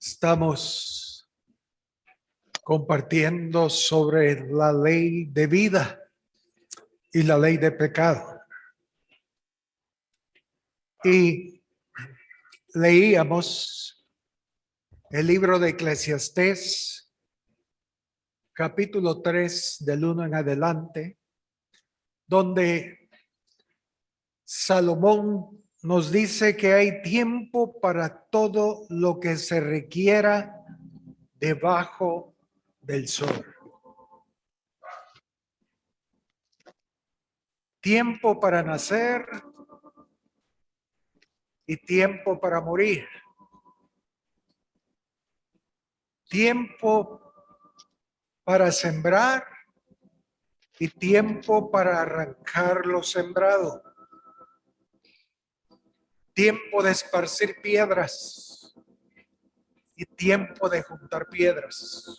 Estamos compartiendo sobre la ley de vida y la ley de pecado. Y leíamos el libro de Eclesiastés, capítulo 3, del 1 en adelante, donde Salomón nos dice que hay tiempo para todo lo que se requiera debajo del sol. Tiempo para nacer y tiempo para morir. Tiempo para sembrar y tiempo para arrancar lo sembrado. Tiempo de esparcir piedras y tiempo de juntar piedras.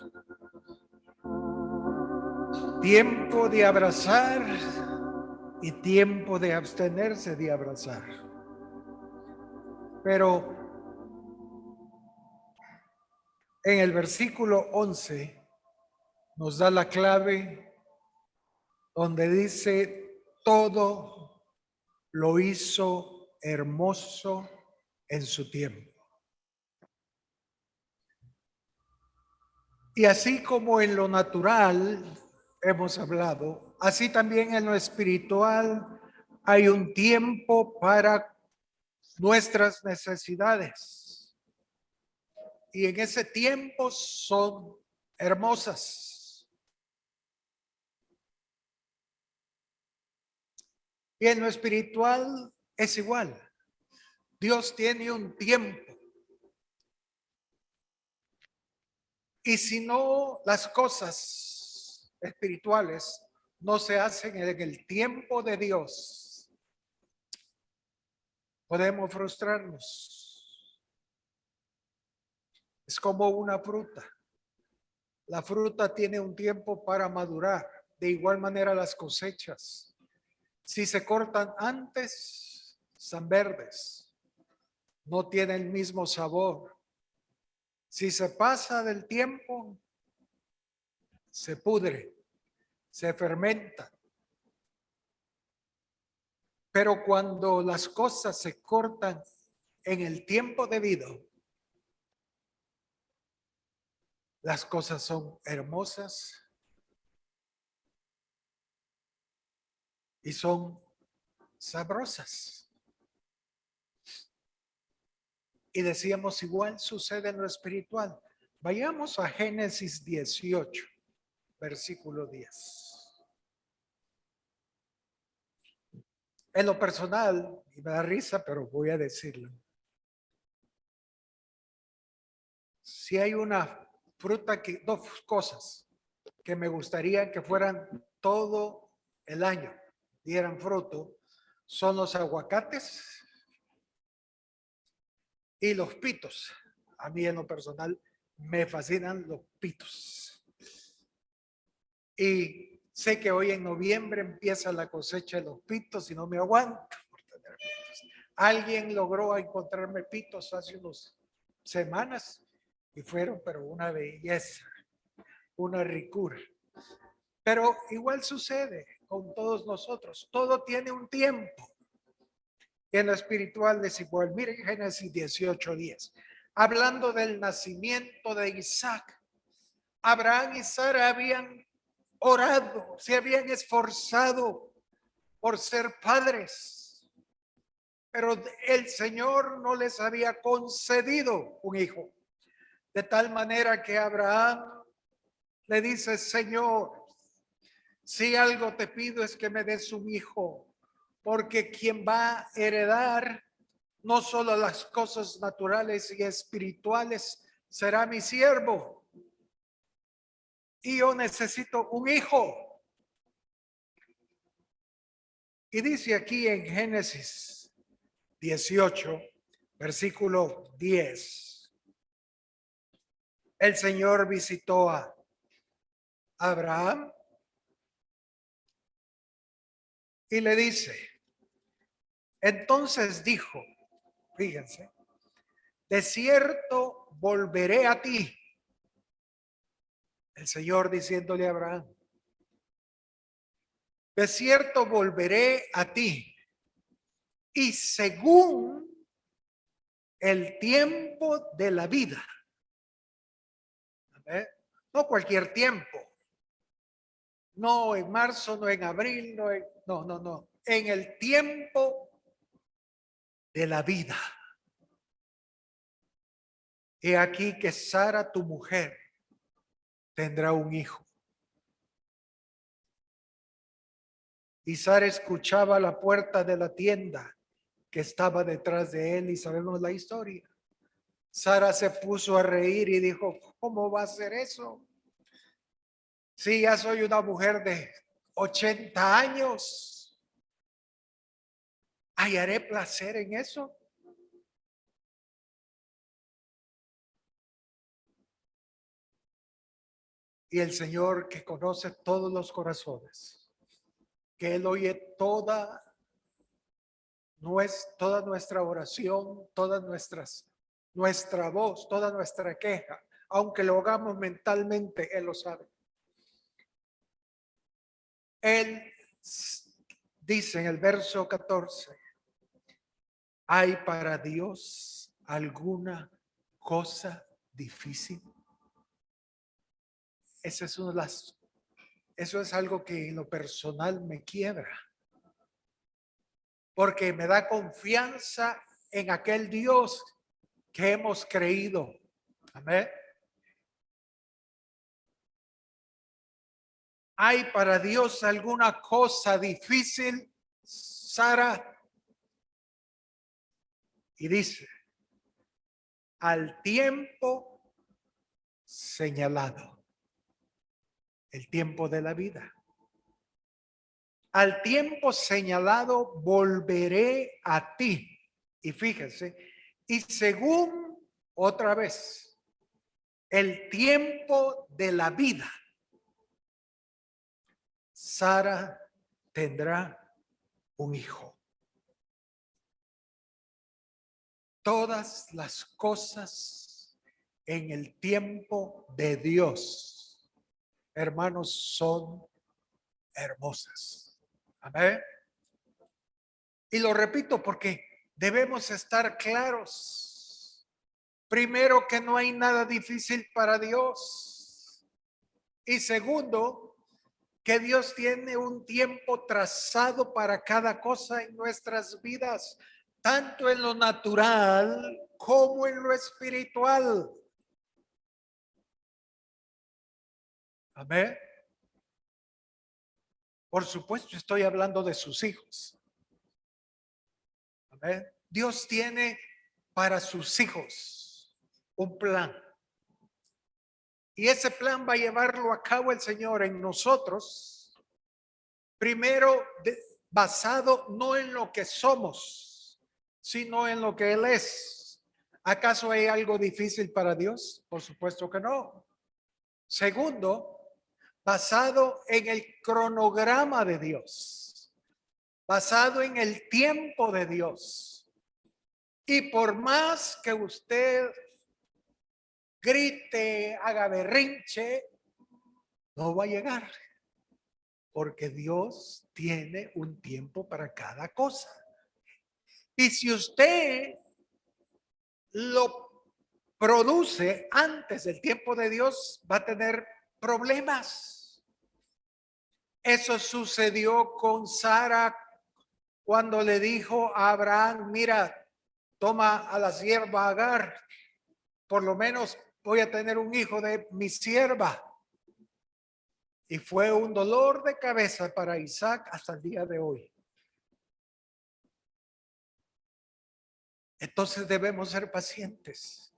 Tiempo de abrazar y tiempo de abstenerse de abrazar. Pero en el versículo 11 nos da la clave donde dice: todo lo hizo hermoso en su tiempo. Y así como en lo natural hemos hablado, así también en lo espiritual hay un tiempo para nuestras necesidades. Y en ese tiempo son hermosas. Y en lo espiritual es igual. Dios tiene un tiempo. Y si no, las cosas espirituales no se hacen en el tiempo de Dios, podemos frustrarnos. Es como una fruta. La fruta tiene un tiempo para madurar. De igual manera las cosechas. Si se cortan antes, están verdes. No tienen el mismo sabor. Si se pasa del tiempo, se pudre, se fermenta. Pero cuando las cosas se cortan en el tiempo debido, las cosas son hermosas y son sabrosas. Y decíamos, igual sucede en lo espiritual. Vayamos a Génesis 18, versículo 10. En lo personal, y me da risa, pero voy a decirlo. Si hay una fruta dos cosas que me gustaría que fueran todo el año, dieran fruto, son los aguacates y los pitos. A mí en lo personal me fascinan los pitos. Y sé que hoy en noviembre empieza la cosecha de los pitos y no me aguanto por tener pitos. Alguien logró encontrarme pitos hace unas semanas y fueron, pero una belleza, una ricura. Pero igual sucede con todos nosotros. Todo tiene un tiempo. Y en lo espiritual es igual. Miren Génesis 18:10. Hablando del nacimiento de Isaac. Abraham y Sara habían orado, se habían esforzado por ser padres. Pero el Señor no les había concedido un hijo. De tal manera que Abraham le dice: Señor, si algo te pido es que me des un hijo, porque quien va a heredar no solo las cosas naturales y espirituales será mi siervo. Y yo necesito un hijo. Y dice aquí en Génesis 18, versículo 10. El Señor visitó a Abraham y le dice, entonces dijo, fíjense, de cierto volveré a ti. El Señor diciéndole a Abraham, de cierto volveré a ti, y según el tiempo de la vida. ¿Eh? No cualquier tiempo. No en marzo, no en abril, no. En el tiempo de la vida. He aquí que Sara, tu mujer, tendrá un hijo. Y Sara escuchaba la puerta de la tienda que estaba detrás de él, y sabemos la historia. Sara se puso a reír y dijo, ¿cómo va a ser eso? Si ya soy una mujer de 80 años, ¿hallaré placer en eso? Y el Señor, que conoce todos los corazones, que Él oye toda nuestra oración, nuestra voz, toda nuestra queja, aunque lo hagamos mentalmente, Él lo sabe. Él dice en el verso 14, ¿hay para Dios alguna cosa difícil? Eso es algo que en lo personal me quiebra, porque me da confianza en aquel Dios que hemos creído. Amén. ¿Hay para Dios alguna cosa difícil, Sara? Y dice, al tiempo señalado, el tiempo de la vida. Al tiempo señalado volveré a ti. Y fíjense, y según otra vez, el tiempo de la vida, Sara tendrá un hijo. Todas las cosas en el tiempo de Dios, hermanos, son hermosas. Amén. Y lo repito porque debemos estar claros. Primero, que no hay nada difícil para Dios. Y segundo, que Dios tiene un tiempo trazado para cada cosa en nuestras vidas, tanto en lo natural como en lo espiritual. Amén. Por supuesto, estoy hablando de sus hijos. Amén. Dios tiene para sus hijos un plan. Y ese plan va a llevarlo a cabo el Señor en nosotros. Primero, basado no en lo que somos, sino en lo que Él es. ¿Acaso hay algo difícil para Dios? Por supuesto que no. Segundo, basado en el cronograma de Dios, basado en el tiempo de Dios. Y por más que usted grite, haga berrinche, no va a llegar, porque Dios tiene un tiempo para cada cosa. Y si usted lo produce antes del tiempo de Dios, va a tener problemas. Eso sucedió con Sara cuando le dijo a Abraham, mira, toma a la sierva Agar, por lo menos voy a tener un hijo de mi sierva. Y fue un dolor de cabeza para Isaac hasta el día de hoy. Entonces debemos ser pacientes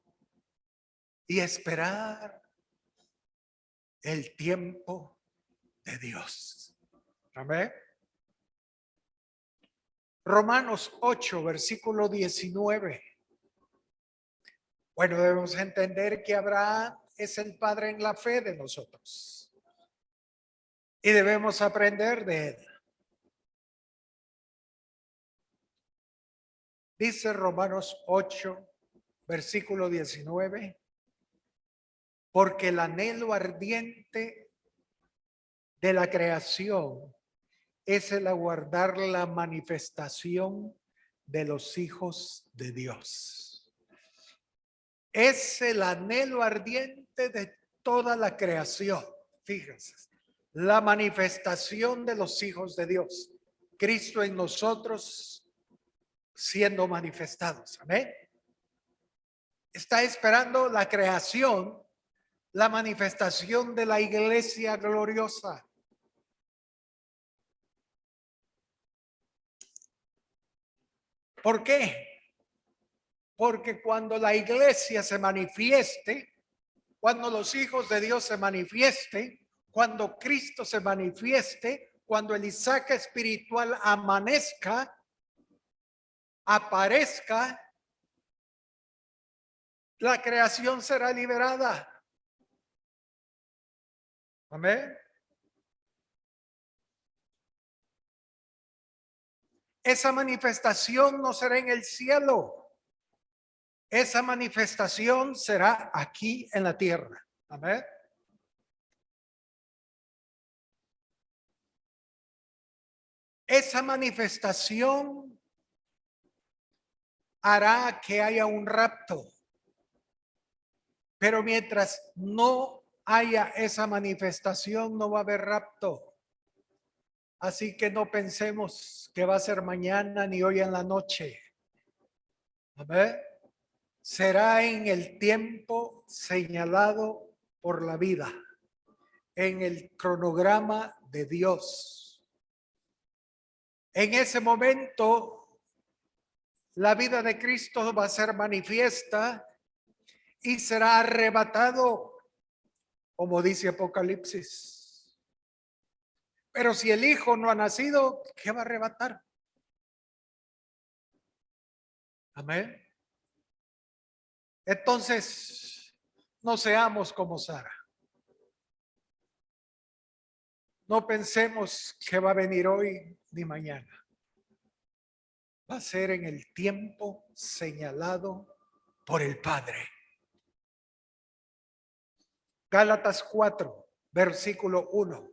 y esperar el tiempo de Dios. Amén. Romanos 8, versículo 19. Bueno, debemos entender que Abraham es el padre en la fe de nosotros. Y debemos aprender de él. Dice Romanos 8, versículo 19. porque el anhelo ardiente de la creación es el aguardar la manifestación de los hijos de Dios. Es el anhelo ardiente de toda la creación. Fíjense, la manifestación de los hijos de Dios. Cristo en nosotros siendo manifestados. Amén. Está esperando la creación, la manifestación de la iglesia gloriosa. ¿Por qué? Porque cuando la iglesia se manifieste, cuando los hijos de Dios se manifiesten, cuando Cristo se manifieste, cuando el Isaac espiritual amanezca, aparezca, la creación será liberada. Amén. Esa manifestación no será en el cielo. Esa manifestación será aquí en la tierra. Amén. Esa manifestación hará que haya un rapto. Pero mientras no haya esa manifestación, no va a haber rapto. Así que no pensemos que va a ser mañana ni hoy en la noche. Amén. Será en el tiempo señalado por la vida, en el cronograma de Dios. En ese momento, la vida de Cristo va a ser manifiesta y será arrebatado, como dice Apocalipsis. Pero si el Hijo no ha nacido, ¿qué va a arrebatar? Amén. Entonces, no seamos como Sara. No pensemos que va a venir hoy ni mañana. Va a ser en el tiempo señalado por el Padre. Gálatas 4, versículo 1.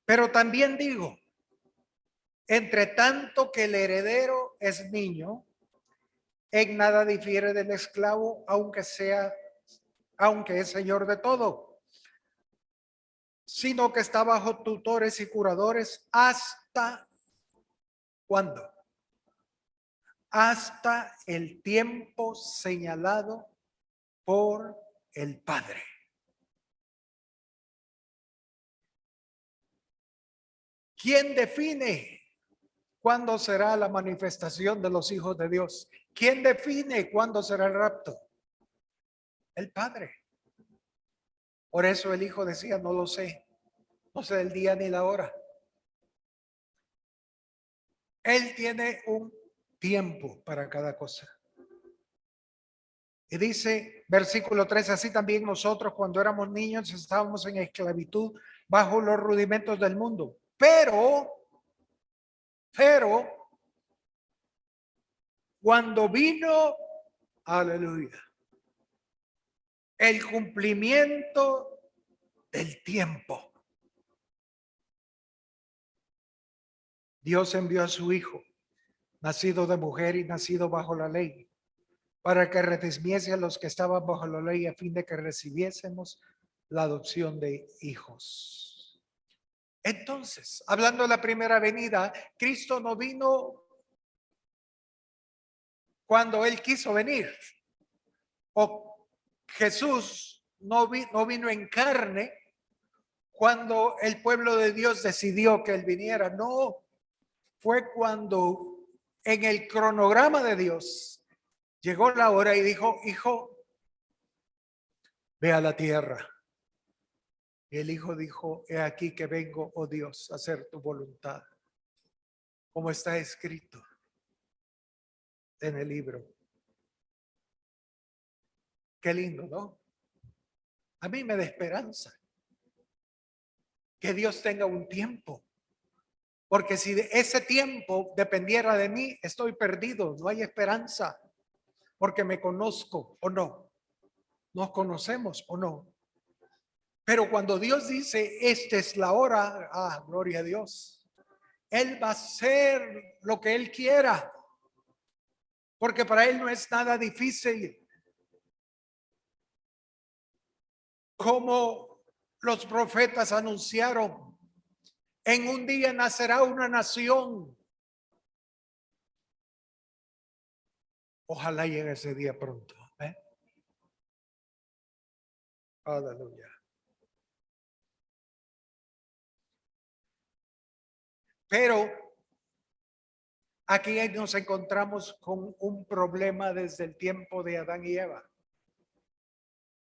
Pero también digo, entre tanto que el heredero es niño, en nada difiere del esclavo, aunque es señor de todo, sino que está bajo tutores y curadores hasta ¿cuándo? Hasta el tiempo señalado por el Padre. ¿Quién define cuándo será la manifestación de los hijos de Dios? ¿Quién define cuándo será el rapto? El Padre. Por eso el Hijo decía, no lo sé, no sé el día ni la hora. Él tiene un tiempo para cada cosa. Y dice, versículo 3, así también nosotros cuando éramos niños estábamos en esclavitud bajo los rudimentos del mundo. Pero, cuando vino, aleluya, el cumplimiento del tiempo, Dios envió a su Hijo, nacido de mujer y nacido bajo la ley, para que redimiese a los que estaban bajo la ley a fin de que recibiésemos la adopción de hijos. Entonces, hablando de la primera venida, Cristo no vino cuando Él quiso venir. O Jesús no vino en carne cuando el pueblo de Dios decidió que Él viniera. No, fue cuando en el cronograma de Dios llegó la hora y dijo, hijo, ve a la tierra. Y el hijo dijo, he aquí que vengo, oh Dios, a hacer tu voluntad, como está escrito en el libro. Qué lindo, ¿no? A mí me da esperanza que Dios tenga un tiempo Porque si de ese tiempo dependiera de mí, estoy perdido, no hay esperanza, porque me conozco o no, nos conocemos o no. Pero cuando Dios dice, esta es la hora, gloria a Dios, Él va a hacer lo que Él quiera, porque para Él no es nada difícil. Como los profetas anunciaron, en un día nacerá una nación. Ojalá llegue ese día pronto. Aleluya. Pero aquí nos encontramos con un problema desde el tiempo de Adán y Eva.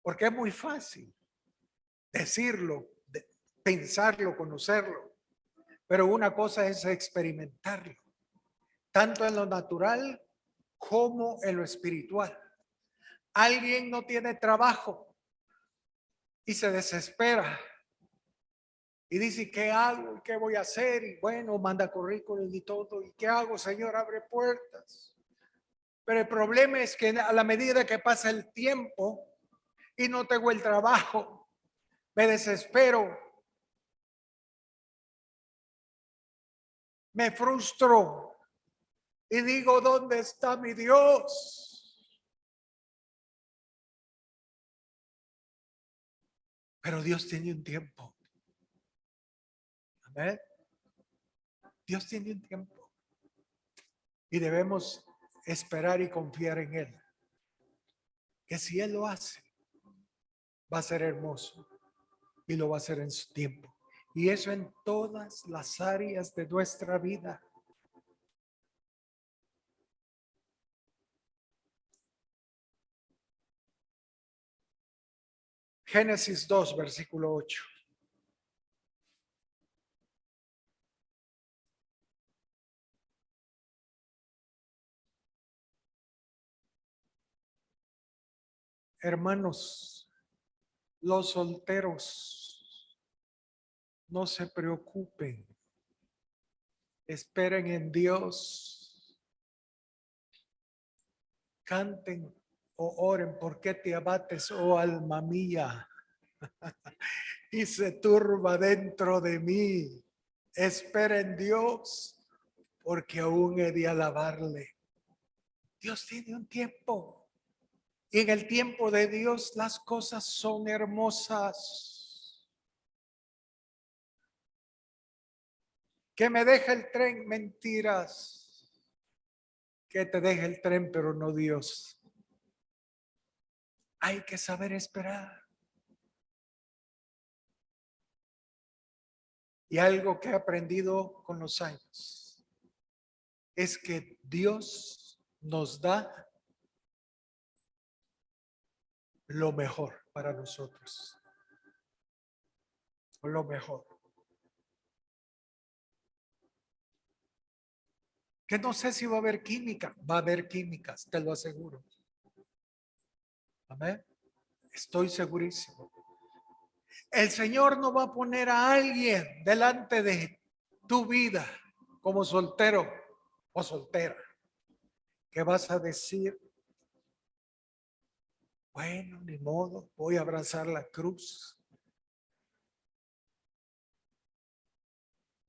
Porque es muy fácil decirlo, pensarlo, conocerlo. Pero una cosa es experimentarlo, tanto en lo natural como en lo espiritual. Alguien no tiene trabajo y se desespera y dice, ¿qué hago? ¿Qué voy a hacer? Y bueno, manda currículum y todo. ¿Y qué hago, Señor? Abre puertas. Pero el problema es que a la medida que pasa el tiempo y no tengo el trabajo, me desespero, me frustro y digo, ¿dónde está mi Dios? Pero Dios tiene un tiempo. Amén. Dios tiene un tiempo. Y debemos esperar y confiar en Él. Que si Él lo hace, va a ser hermoso. Y lo va a hacer en su tiempo. Y eso en todas las áreas de nuestra vida. Génesis 2, versículo 8. Hermanos, los solteros, no se preocupen. Esperen en Dios. Canten o oren. ¿Por qué te abates, oh alma mía? Y se turba dentro de mí. Espera en Dios, porque aún he de alabarle. Dios tiene un tiempo. Y en el tiempo de Dios las cosas son hermosas. Que me deja el tren, mentiras. Que te deje el tren, pero no Dios. Hay que saber esperar. Y algo que he aprendido con los años es que Dios nos da lo mejor para nosotros. Lo mejor. Que no sé si va a haber química. Va a haber químicas, te lo aseguro. Amén. Estoy segurísimo. El Señor no va a poner a alguien delante de tu vida como soltero o soltera que vas a decir, bueno, ni modo, voy a abrazar la cruz.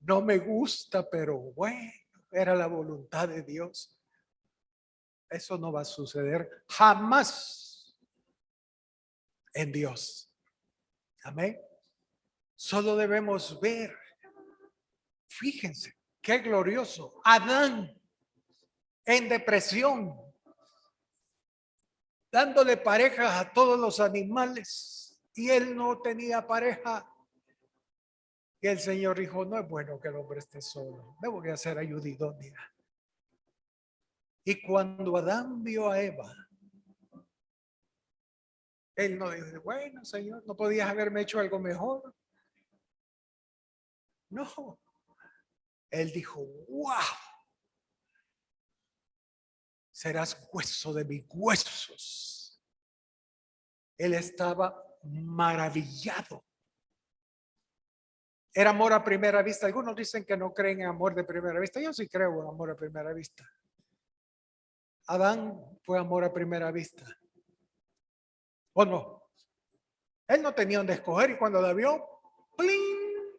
No me gusta, pero bueno, era la voluntad de Dios. Eso no va a suceder jamás en Dios. Amén. Solo debemos ver. Fíjense, qué glorioso. Adán en depresión, dándole pareja a todos los animales, y él no tenía pareja. Y el Señor dijo, no es bueno que el hombre esté solo, debo que hacer ayuda idónea. Y cuando Adán vio a Eva, él no dijo, bueno, Señor, ¿no podías haberme hecho algo mejor? No, él dijo, wow, serás hueso de mis huesos. Él estaba maravillado. Era amor a primera vista. Algunos dicen que no creen en amor de primera vista. Yo sí creo en amor a primera vista. Adán fue amor a primera vista. ¿O no? Él no tenía donde escoger y cuando la vio, ¡plin!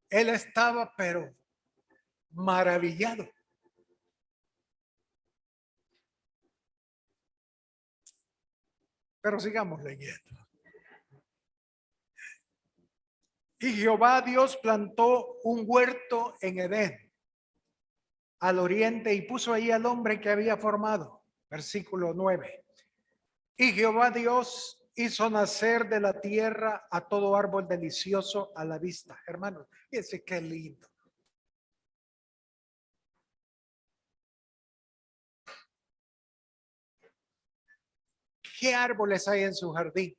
Él estaba, pero maravillado. Pero sigamos leyendo. Y Jehová Dios plantó un huerto en Edén, al oriente, y puso ahí al hombre que había formado. Versículo 9. Y Jehová Dios hizo nacer de la tierra a todo árbol delicioso a la vista. Hermanos, fíjense qué lindo. ¿Qué árboles hay en su jardín?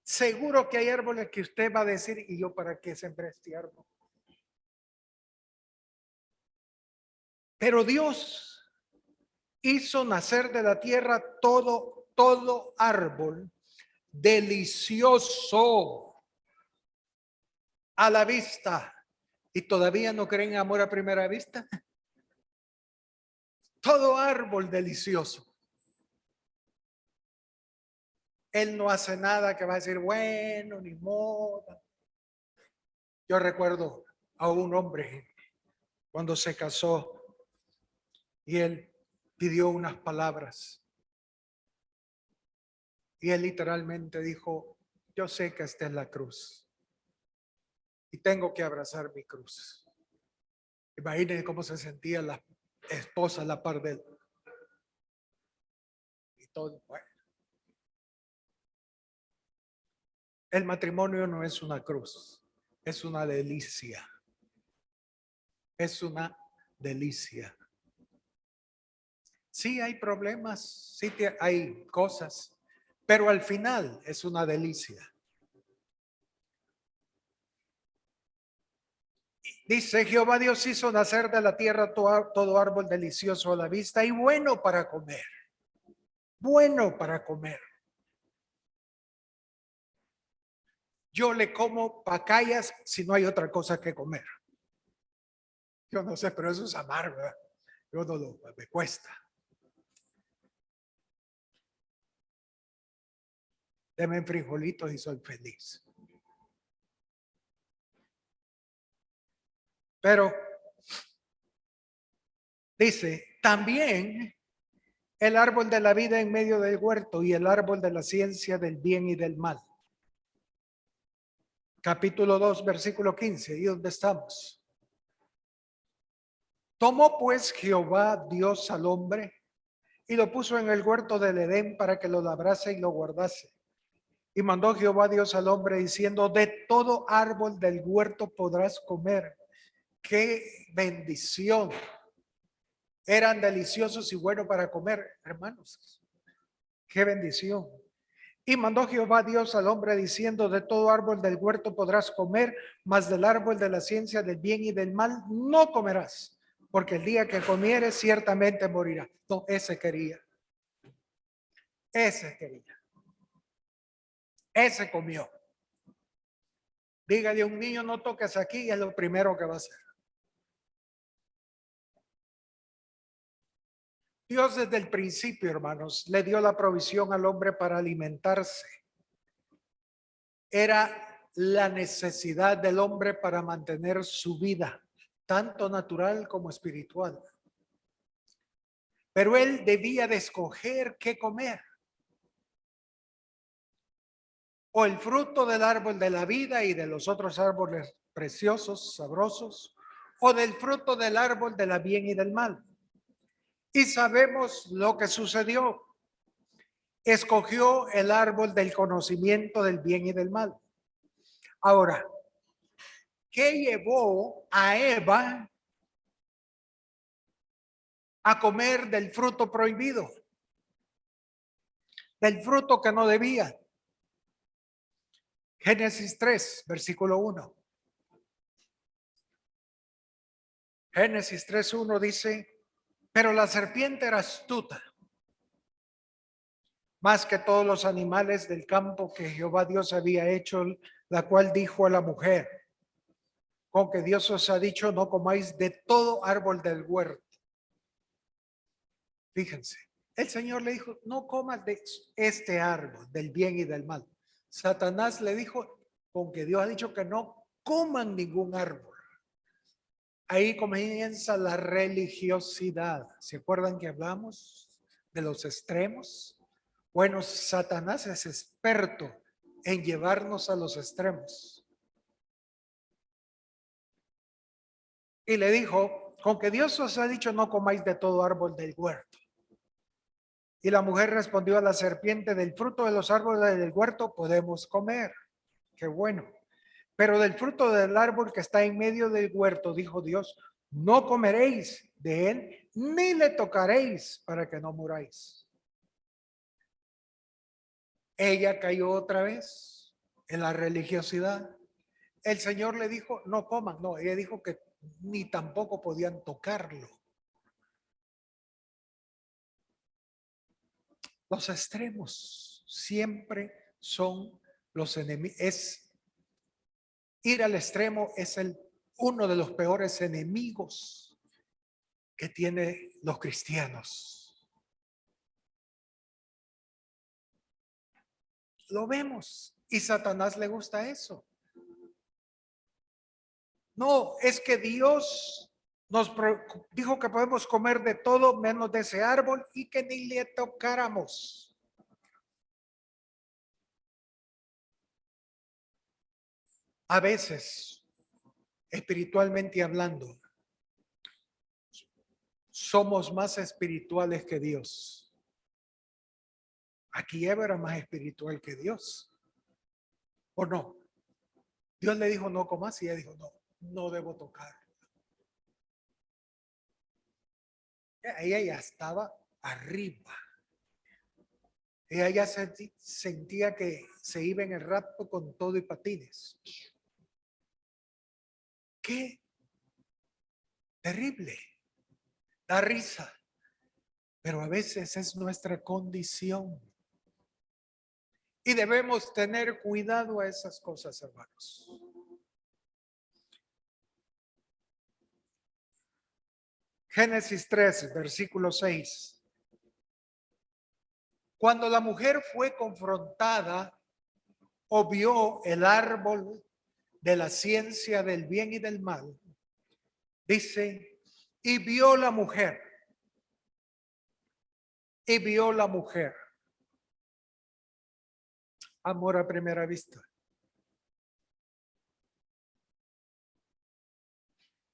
Seguro que hay árboles que usted va a decir, ¿y yo para qué sembré este árbol? Pero Dios hizo nacer de la tierra todo árbol delicioso a la vista. ¿Y todavía no creen en amor a primera vista? Todo árbol delicioso. Él no hace nada que va a decir, bueno, ni modo. Yo recuerdo a un hombre cuando se casó y él pidió unas palabras. Y él literalmente dijo, yo sé que esta es la cruz y tengo que abrazar mi cruz. Imagínense cómo se sentía la esposa a la par de él. Y todo, bueno. El matrimonio no es una cruz, es una delicia. Es una delicia. Sí hay problemas, sí hay cosas, pero al final es una delicia. Dice, Jehová Dios hizo nacer de la tierra todo árbol delicioso a la vista y bueno para comer. Bueno para comer. Yo le como pacayas si no hay otra cosa que comer. Yo no sé, pero eso es amargo, ¿verdad? Yo no lo, me cuesta. Deme frijolitos y soy feliz. Pero dice, también el árbol de la vida en medio del huerto y el árbol de la ciencia del bien y del mal. Capítulo 2, versículo 15. ¿Y dónde estamos? Tomó pues Jehová Dios al hombre y lo puso en el huerto del Edén para que lo labrase y lo guardase. Y mandó Jehová Dios al hombre diciendo, de todo árbol del huerto podrás comer. ¡Qué bendición! Eran deliciosos y buenos para comer, hermanos. ¡Qué bendición! Y mandó Jehová Dios al hombre diciendo, de todo árbol del huerto podrás comer, mas del árbol de la ciencia del bien y del mal no comerás, porque el día que comieres ciertamente morirás. No, ese quería. Ese quería. Ese comió. Dígale a un niño, no toques aquí, y es lo primero que va a hacer. Dios desde el principio, hermanos, le dio la provisión al hombre para alimentarse. Era la necesidad del hombre para mantener su vida, tanto natural como espiritual. Pero él debía de escoger qué comer. O el fruto del árbol de la vida y de los otros árboles preciosos, sabrosos, o del fruto del árbol de la bien y del mal. Y sabemos lo que sucedió. Escogió el árbol del conocimiento del bien y del mal. Ahora, ¿qué llevó a Eva a comer del fruto prohibido? Del fruto que no debía. Génesis 3, versículo 1. Génesis 3:1 dice, Pero la serpiente era astuta, más que todos los animales del campo que Jehová Dios había hecho, la cual dijo a la mujer: con que Dios os ha dicho, no comáis de todo árbol del huerto. Fíjense, el Señor le dijo, no comas de este árbol, del bien y del mal. Satanás le dijo, con que Dios ha dicho que no coman ningún árbol. Ahí comienza la religiosidad. ¿Se acuerdan que hablamos de los extremos? Bueno, Satanás es experto en llevarnos a los extremos. Y le dijo, con que Dios os ha dicho, no comáis de todo árbol del huerto. Y la mujer respondió a la serpiente, del fruto de los árboles del huerto podemos comer. Qué bueno. Pero del fruto del árbol que está en medio del huerto, dijo Dios, no comeréis de él, ni le tocaréis para que no muráis. Ella cayó otra vez en la religiosidad. El Señor le dijo, no coman. No, ella dijo que ni tampoco podían tocarlo. Los extremos siempre son los enemigos. Ir al extremo es uno de los peores enemigos que tienen los cristianos. Lo vemos y Satanás le gusta eso. No, es que Dios nos dijo que podemos comer de todo menos de ese árbol y que ni le tocáramos. A veces, espiritualmente hablando, somos más espirituales que Dios. Aquí Eva era más espiritual que Dios. ¿O no? Dios le dijo no comas y ella dijo no debo tocar. Ella ya estaba arriba. Ella ya sentía que se iba en el rapto con todo y patines. ¡Qué terrible! Da risa. Pero a veces es nuestra condición. Y debemos tener cuidado a esas cosas, hermanos. Génesis 3, versículo 6. Cuando la mujer fue confrontada o vio el árbol de la ciencia del bien y del mal, dice, y vio la mujer, amor a primera vista.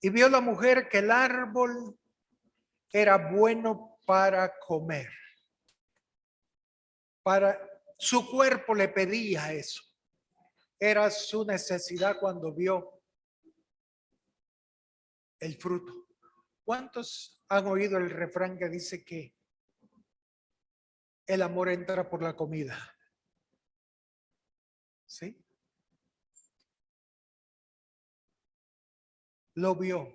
Y vio la mujer que el árbol era bueno para comer. Para su cuerpo le pedía eso. Era su necesidad cuando vio el fruto. ¿Cuántos han oído el refrán que dice que el amor entra por la comida? ¿Sí? Lo vio.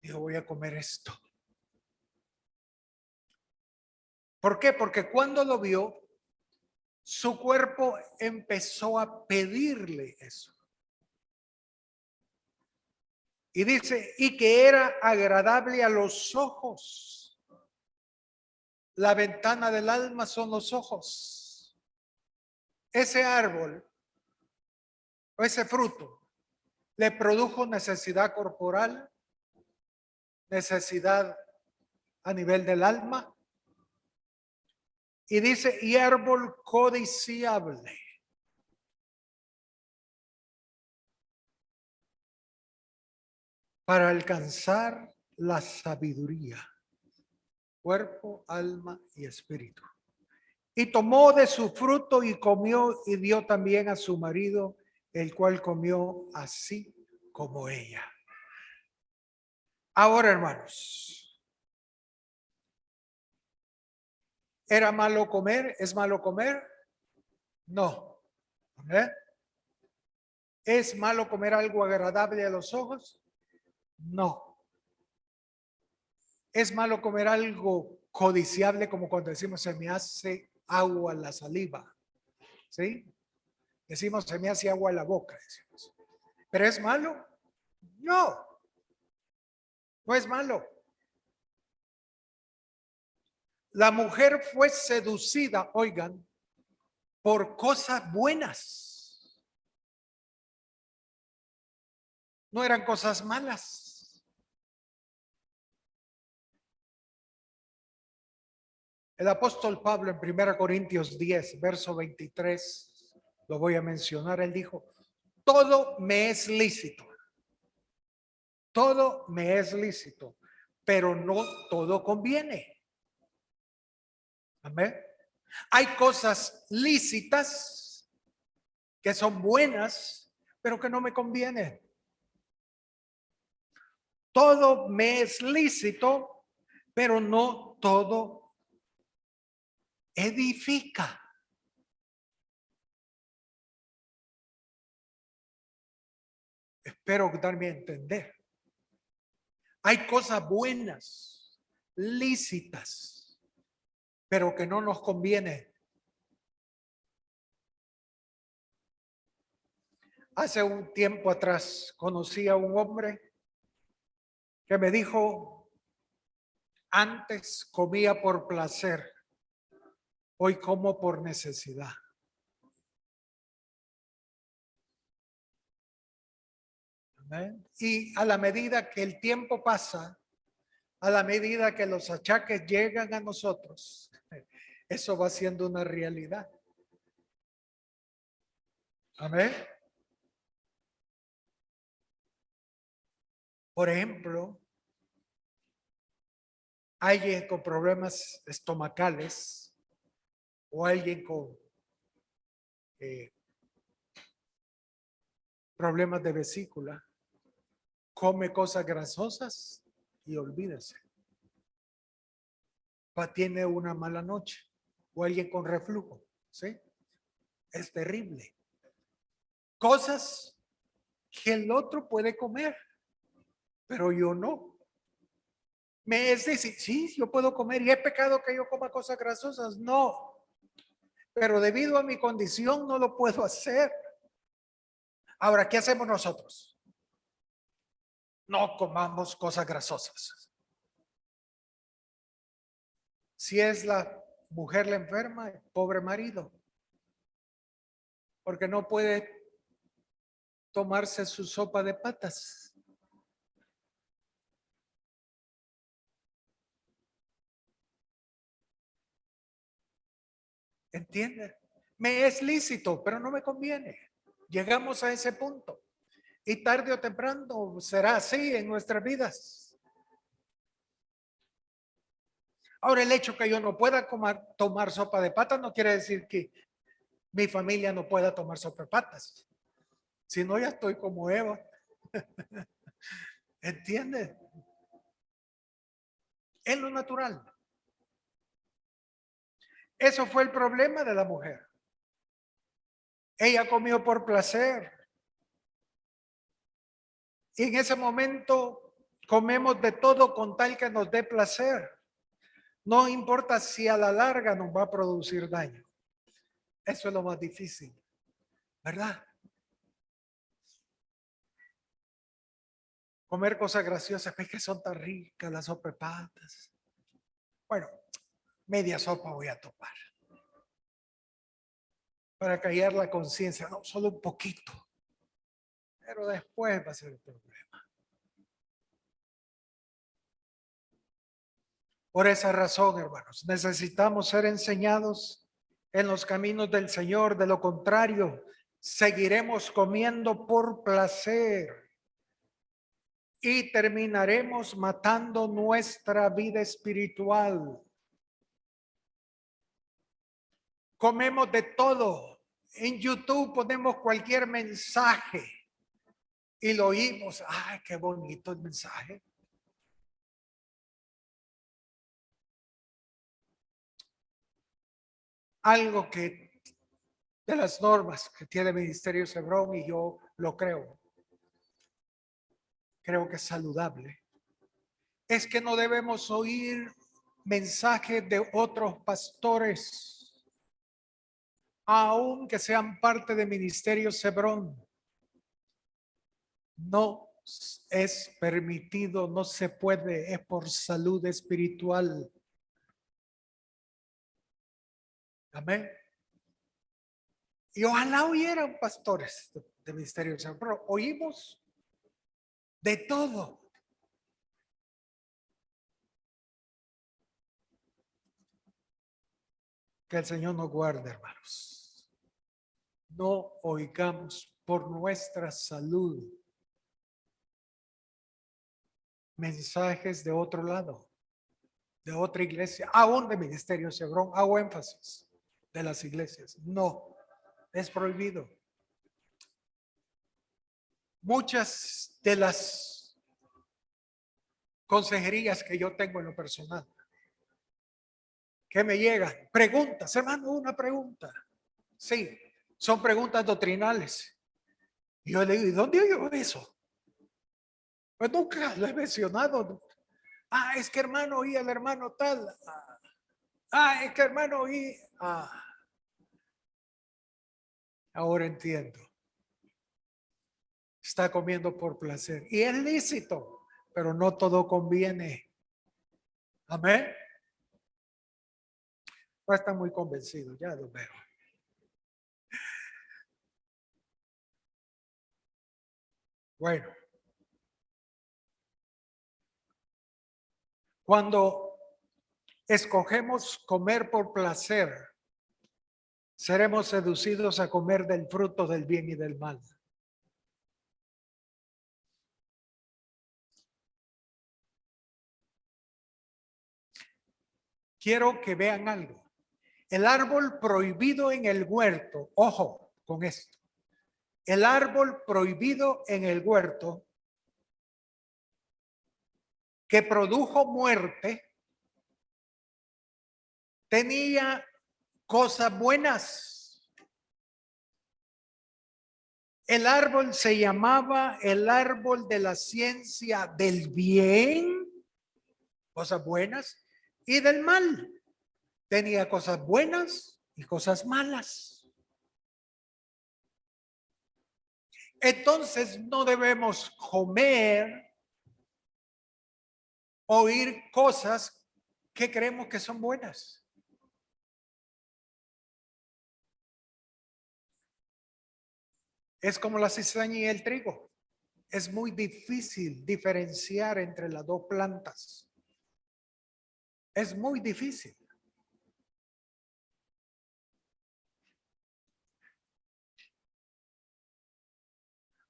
Dijo, voy a comer esto. ¿Por qué? Porque cuando lo vio, su cuerpo empezó a pedirle eso. Y dice, y que era agradable a los ojos. La ventana del alma son los ojos. Ese árbol, o ese fruto, le produjo necesidad corporal, necesidad a nivel del alma. Y dice, y árbol codiciable. Para alcanzar la sabiduría, cuerpo, alma y espíritu. Y tomó de su fruto y comió y dio también a su marido, el cual comió así como ella. Ahora, hermanos, ¿era malo comer? ¿Es malo comer? No. ¿Es malo comer algo agradable a los ojos? No. Es malo comer algo codiciable, como cuando decimos se me hace agua la saliva. ¿Sí? Decimos se me hace agua la boca. Decimos. ¿Pero es malo? No, no es malo. La mujer fue seducida, oigan, por cosas buenas. No eran cosas malas. El apóstol Pablo en 1 Corintios 10, verso 23, lo voy a mencionar, él dijo, todo me es lícito. Todo me es lícito, pero no todo conviene. Amén. Hay cosas lícitas que son buenas, pero que no me convienen. Todo me es lícito, pero no todo edifica. Espero darme a entender. Hay cosas buenas, lícitas, pero que no nos conviene. Hace un tiempo atrás conocí a un hombre que me dijo, antes comía por placer, hoy como por necesidad. ¿Amén? Y a la medida que el tiempo pasa, a la medida que los achaques llegan a nosotros, eso va siendo una realidad. Amén. Por ejemplo, alguien con problemas estomacales o alguien con problemas de vesícula, come cosas grasosas y olvídese. Tiene una mala noche. O alguien con reflujo, ¿sí? Es terrible. Cosas que el otro puede comer, pero yo no. Me es decir, sí, yo puedo comer y es pecado que yo coma cosas grasosas. No, pero debido a mi condición no lo puedo hacer. Ahora, ¿qué hacemos nosotros? No comamos cosas grasosas. Si es la mujer la enferma, pobre marido, porque no puede tomarse su sopa de patas. ¿Entiende? Me es lícito, pero no me conviene. Llegamos a ese punto. Y tarde o temprano será así en nuestras vidas. Ahora, el hecho que yo no pueda tomar sopa de patas no quiere decir que mi familia no pueda tomar sopa de patas. Si no, ya estoy como Eva. ¿Entiende? Es lo natural. Eso fue el problema de la mujer. Ella comió por placer. Y en ese momento comemos de todo con tal que nos dé placer. No importa si a la larga nos va a producir daño. Eso es lo más difícil, ¿verdad? Comer cosas graciosas, es que son tan ricas las sopa de patas. Bueno, media sopa voy a tomar. Para callar la conciencia, no, solo un poquito. Pero después va a ser el problema. Por esa razón, hermanos, necesitamos ser enseñados en los caminos del Señor. De lo contrario, seguiremos comiendo por placer y terminaremos matando nuestra vida espiritual. Comemos de todo. En YouTube ponemos cualquier mensaje y lo oímos. ¡Ay, qué bonito el mensaje! Algo que de las normas que tiene el Ministerio Cebrón, y yo lo creo. Creo que es saludable. es que no debemos oír mensajes de otros pastores, aunque sean parte de Ministerio Cebrón. No es permitido, no se puede, es por salud espiritual. Amén. Y ojalá oyeran pastores de Ministerio Cebrón, pero oímos de todo. Que el Señor nos guarde, hermanos. No oigamos por nuestra salud mensajes de otro lado, de otra iglesia, aún de Ministerio Cebrón. Hago énfasis de las iglesias. No, es prohibido. Muchas de las consejerías que yo tengo en lo personal, que me llegan, preguntas, hermano, una pregunta. Sí, son preguntas doctrinales. Y yo le digo, ¿y dónde oigo eso? Pues nunca lo he mencionado. Ah, es que hermano oí al hermano tal. Ah, es que hermano oí. Ahora entiendo. Está comiendo por placer. Y es lícito, pero no todo conviene. Amén. No están muy convencidos, ya lo veo. Bueno. Cuando escogemos comer por placer, seremos seducidos a comer del fruto del bien y del mal. Quiero que vean algo. El árbol prohibido en el huerto, ojo con esto. El árbol prohibido en el huerto que produjo muerte tenía cosas buenas. El árbol se llamaba el árbol de la ciencia del bien, cosas buenas, y del mal. Tenía cosas buenas y cosas malas. Entonces no debemos comer, oír cosas que creemos que son buenas. Es como la cizaña y el trigo. Es muy difícil diferenciar entre las dos plantas. Es muy difícil.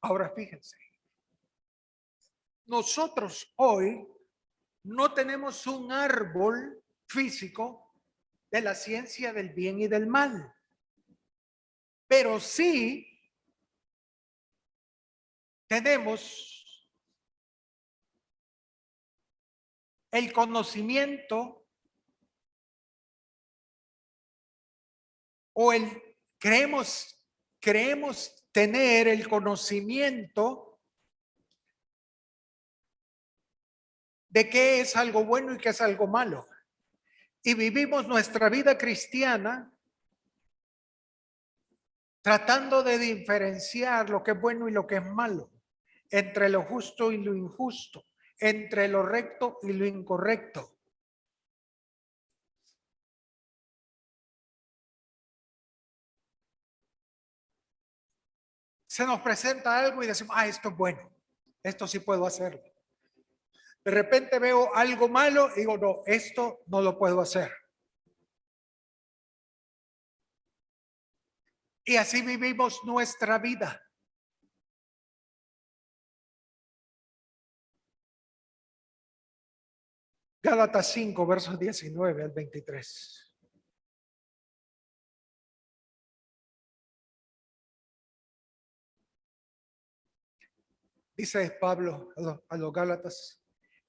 Ahora fíjense, nosotros hoy no tenemos un árbol físico de la ciencia del bien y del mal, pero sí tenemos el conocimiento o creemos tener el conocimiento de qué es algo bueno y qué es algo malo. Y vivimos nuestra vida cristiana tratando de diferenciar lo que es bueno y lo que es malo, entre lo justo y lo injusto, entre lo recto y lo incorrecto. Se nos presenta algo y decimos, esto es bueno, esto sí puedo hacerlo. De repente veo algo malo y digo, no, esto no lo puedo hacer. Y así vivimos nuestra vida. Gálatas 5, versos 19 al 23. Dice Pablo a los Gálatas,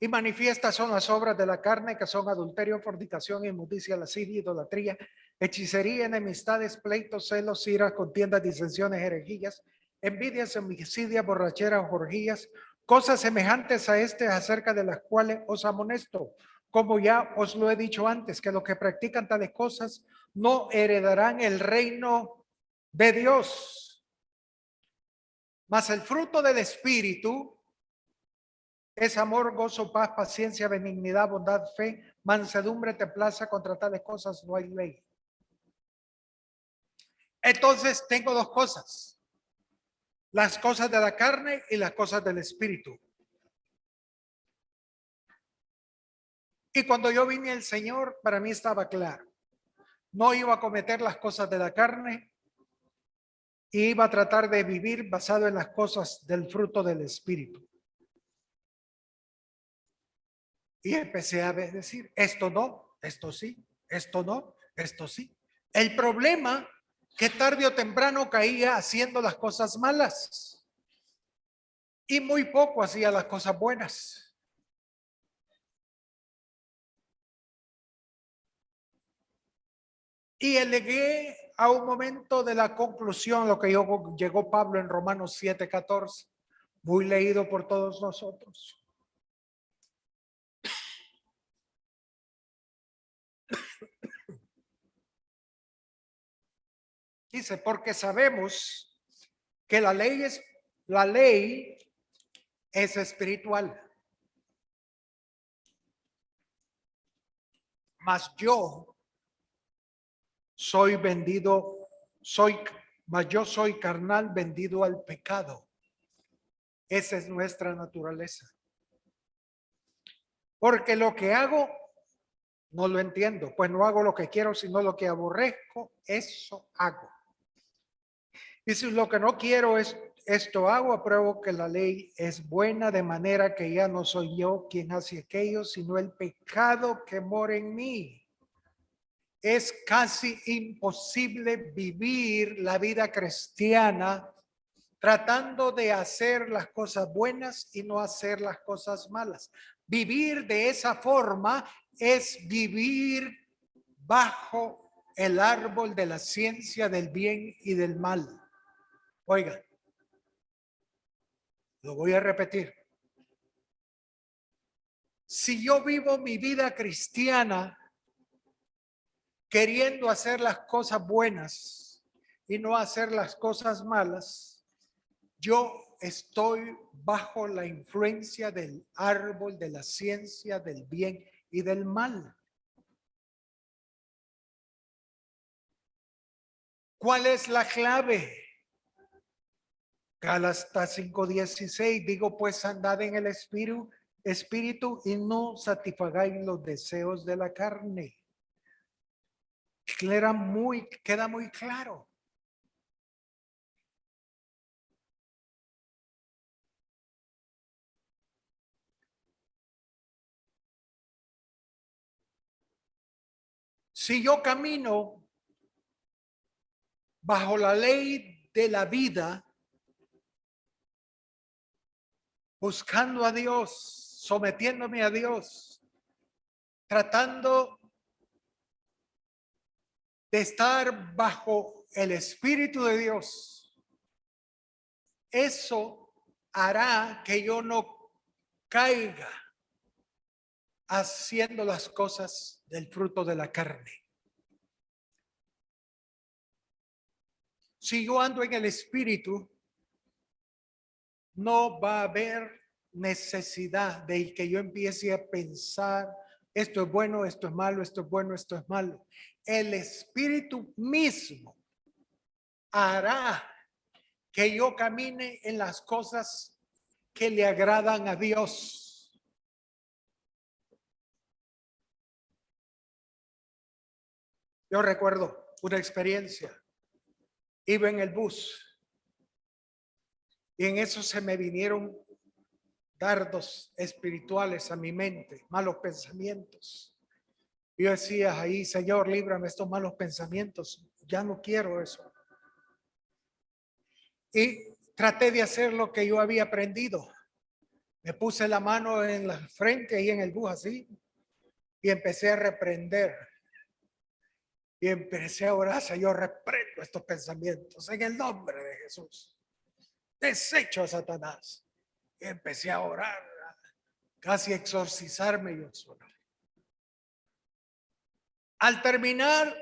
y manifiestas son las obras de la carne, que son adulterio, fornicación, inmundicia, lascivia, idolatría, hechicería, enemistades, pleitos, celos, iras, contiendas, disensiones, herejías, envidias, homicidias, borracheras, orgías, Cosas semejantes a este, acerca de las cuales os amonesto, como ya os lo he dicho antes, que los que practican tales cosas no heredarán el reino de Dios. Mas el fruto del Espíritu es amor, gozo, paz, paciencia, benignidad, bondad, fe, mansedumbre, templanza. Contra tales cosas no hay ley. Entonces tengo dos cosas: las cosas de la carne y las cosas del Espíritu. Y cuando yo vine al Señor, para mí estaba claro: no iba a cometer las cosas de la carne, y iba a tratar de vivir basado en las cosas del fruto del Espíritu. Y empecé a decir, esto no, esto sí, esto no, esto sí. El problema, que tarde o temprano caía haciendo las cosas malas y muy poco hacía las cosas buenas. Y llegué a un momento de la conclusión, lo que llegó Pablo en Romanos 7:14, muy leído por todos nosotros. Dice, porque sabemos que la ley es espiritual. Mas yo soy carnal, vendido al pecado. Esa es nuestra naturaleza. Porque lo que hago no lo entiendo, pues no hago lo que quiero, sino lo que aborrezco, eso hago. Y si lo que no quiero es esto hago, apruebo que la ley es buena, de manera que ya no soy yo quien hace aquello, sino el pecado que mora en mí. Es casi imposible vivir la vida cristiana tratando de hacer las cosas buenas y no hacer las cosas malas. Vivir de esa forma es vivir bajo el árbol de la ciencia del bien y del mal. Oigan, lo voy a repetir. Si yo vivo mi vida cristiana queriendo hacer las cosas buenas y no hacer las cosas malas, yo estoy bajo la influencia del árbol de la ciencia del bien y del mal. ¿Cuál es la clave? Gálatas 5:16, digo pues andad en el espíritu y no satisfagáis los deseos de la carne. Queda muy claro. Si yo camino bajo la ley de la vida, buscando a Dios, sometiéndome a Dios, tratando de estar bajo el Espíritu de Dios, eso hará que yo no caiga haciendo las cosas del fruto de la carne. Si yo ando en el Espíritu, no va a haber necesidad de que yo empiece a pensar, esto es bueno, esto es malo, esto es bueno, esto es malo. El Espíritu mismo hará que yo camine en las cosas que le agradan a Dios. Yo recuerdo una experiencia. Iba en el bus y en eso se me vinieron dardos espirituales a mi mente, malos pensamientos. Yo decía ahí, Señor, líbrame estos malos pensamientos. Ya no quiero eso. Y traté de hacer lo que yo había aprendido. Me puse la mano en la frente ahí en el bus así y empecé a reprender. Y empecé a orar, Señor, reprendo estos pensamientos en el nombre de Jesús. Desecho a Satanás. Empecé a orar, casi a exorcizarme yo solo. Al terminar,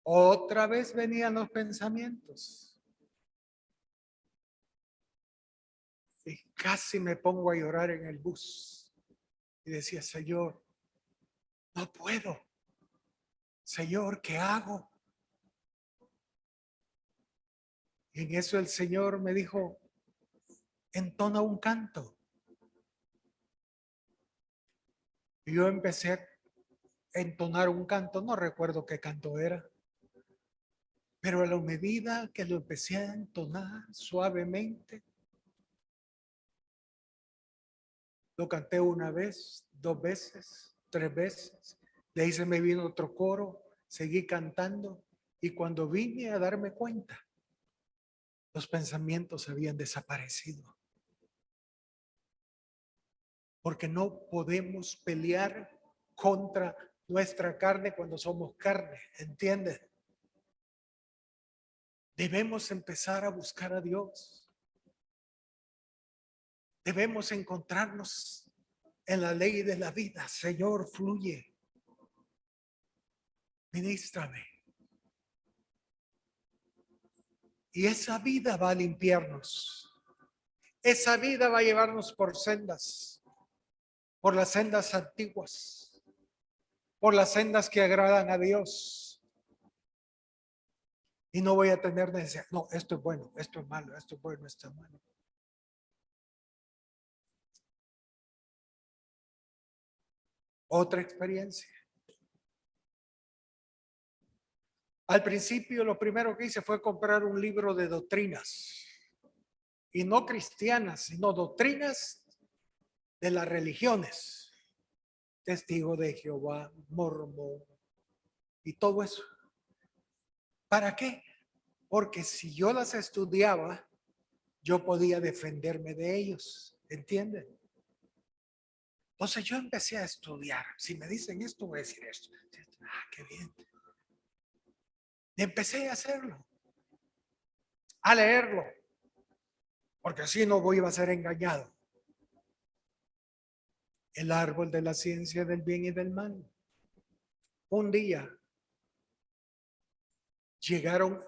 otra vez venían los pensamientos. Y casi me pongo a llorar en el bus. Y decía, Señor, no puedo. Señor, ¿qué hago? Y en eso el Señor me dijo, entona un canto. Y yo empecé a entonar un canto, no recuerdo qué canto era. Pero a la medida que lo empecé a entonar suavemente, lo canté una vez, 2 veces, 3 veces. De ahí se me vino otro coro, seguí cantando y cuando vine a darme cuenta, los pensamientos habían desaparecido. Porque no podemos pelear contra nuestra carne cuando somos carne, ¿entiendes? Debemos empezar a buscar a Dios. Debemos encontrarnos en la ley de la vida. Señor, fluye. Ministrame. Y esa vida va a limpiarnos. Esa vida va a llevarnos por sendas, por las sendas antiguas, por las sendas que agradan a Dios. Y no voy a tener necesidad. No, esto es bueno, esto es malo, esto es bueno, esto es malo. Otra experiencia. Al principio lo primero que hice fue comprar un libro de doctrinas. Y no cristianas, sino doctrinas de las religiones. Testigo de Jehová, mormón y todo eso. ¿Para qué? Porque si yo las estudiaba, yo podía defenderme de ellos. ¿Entienden? Entonces yo empecé a estudiar. Si me dicen esto, voy a decir esto. Ah, qué bien. Y empecé a hacerlo. A leerlo. Porque así no voy a ser engañado. El árbol de la ciencia del bien y del mal. Un día llegaron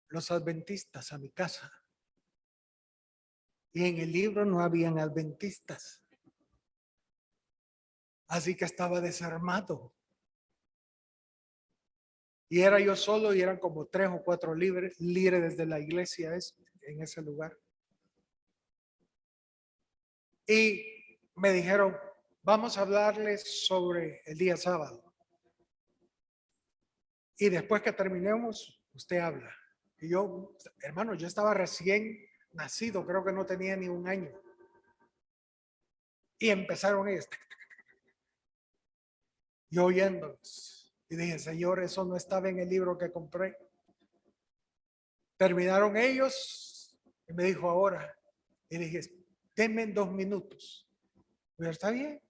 los adventistas a mi casa. Y en el libro no habían adventistas. Así que estaba desarmado. Y era yo solo y eran como 3 o 4 líderes de la iglesia en ese lugar. Y me dijeron, vamos a hablarles sobre el día sábado. Y después que terminemos, usted habla. Y yo, hermano, yo estaba recién nacido, creo que no tenía ni un año. Y empezaron ellos. Yo oyéndolos. Y dije, Señor, eso no estaba en el libro que compré. Terminaron ellos y me dijo ahora. Y dije, denme 2 minutos. Pero está bien.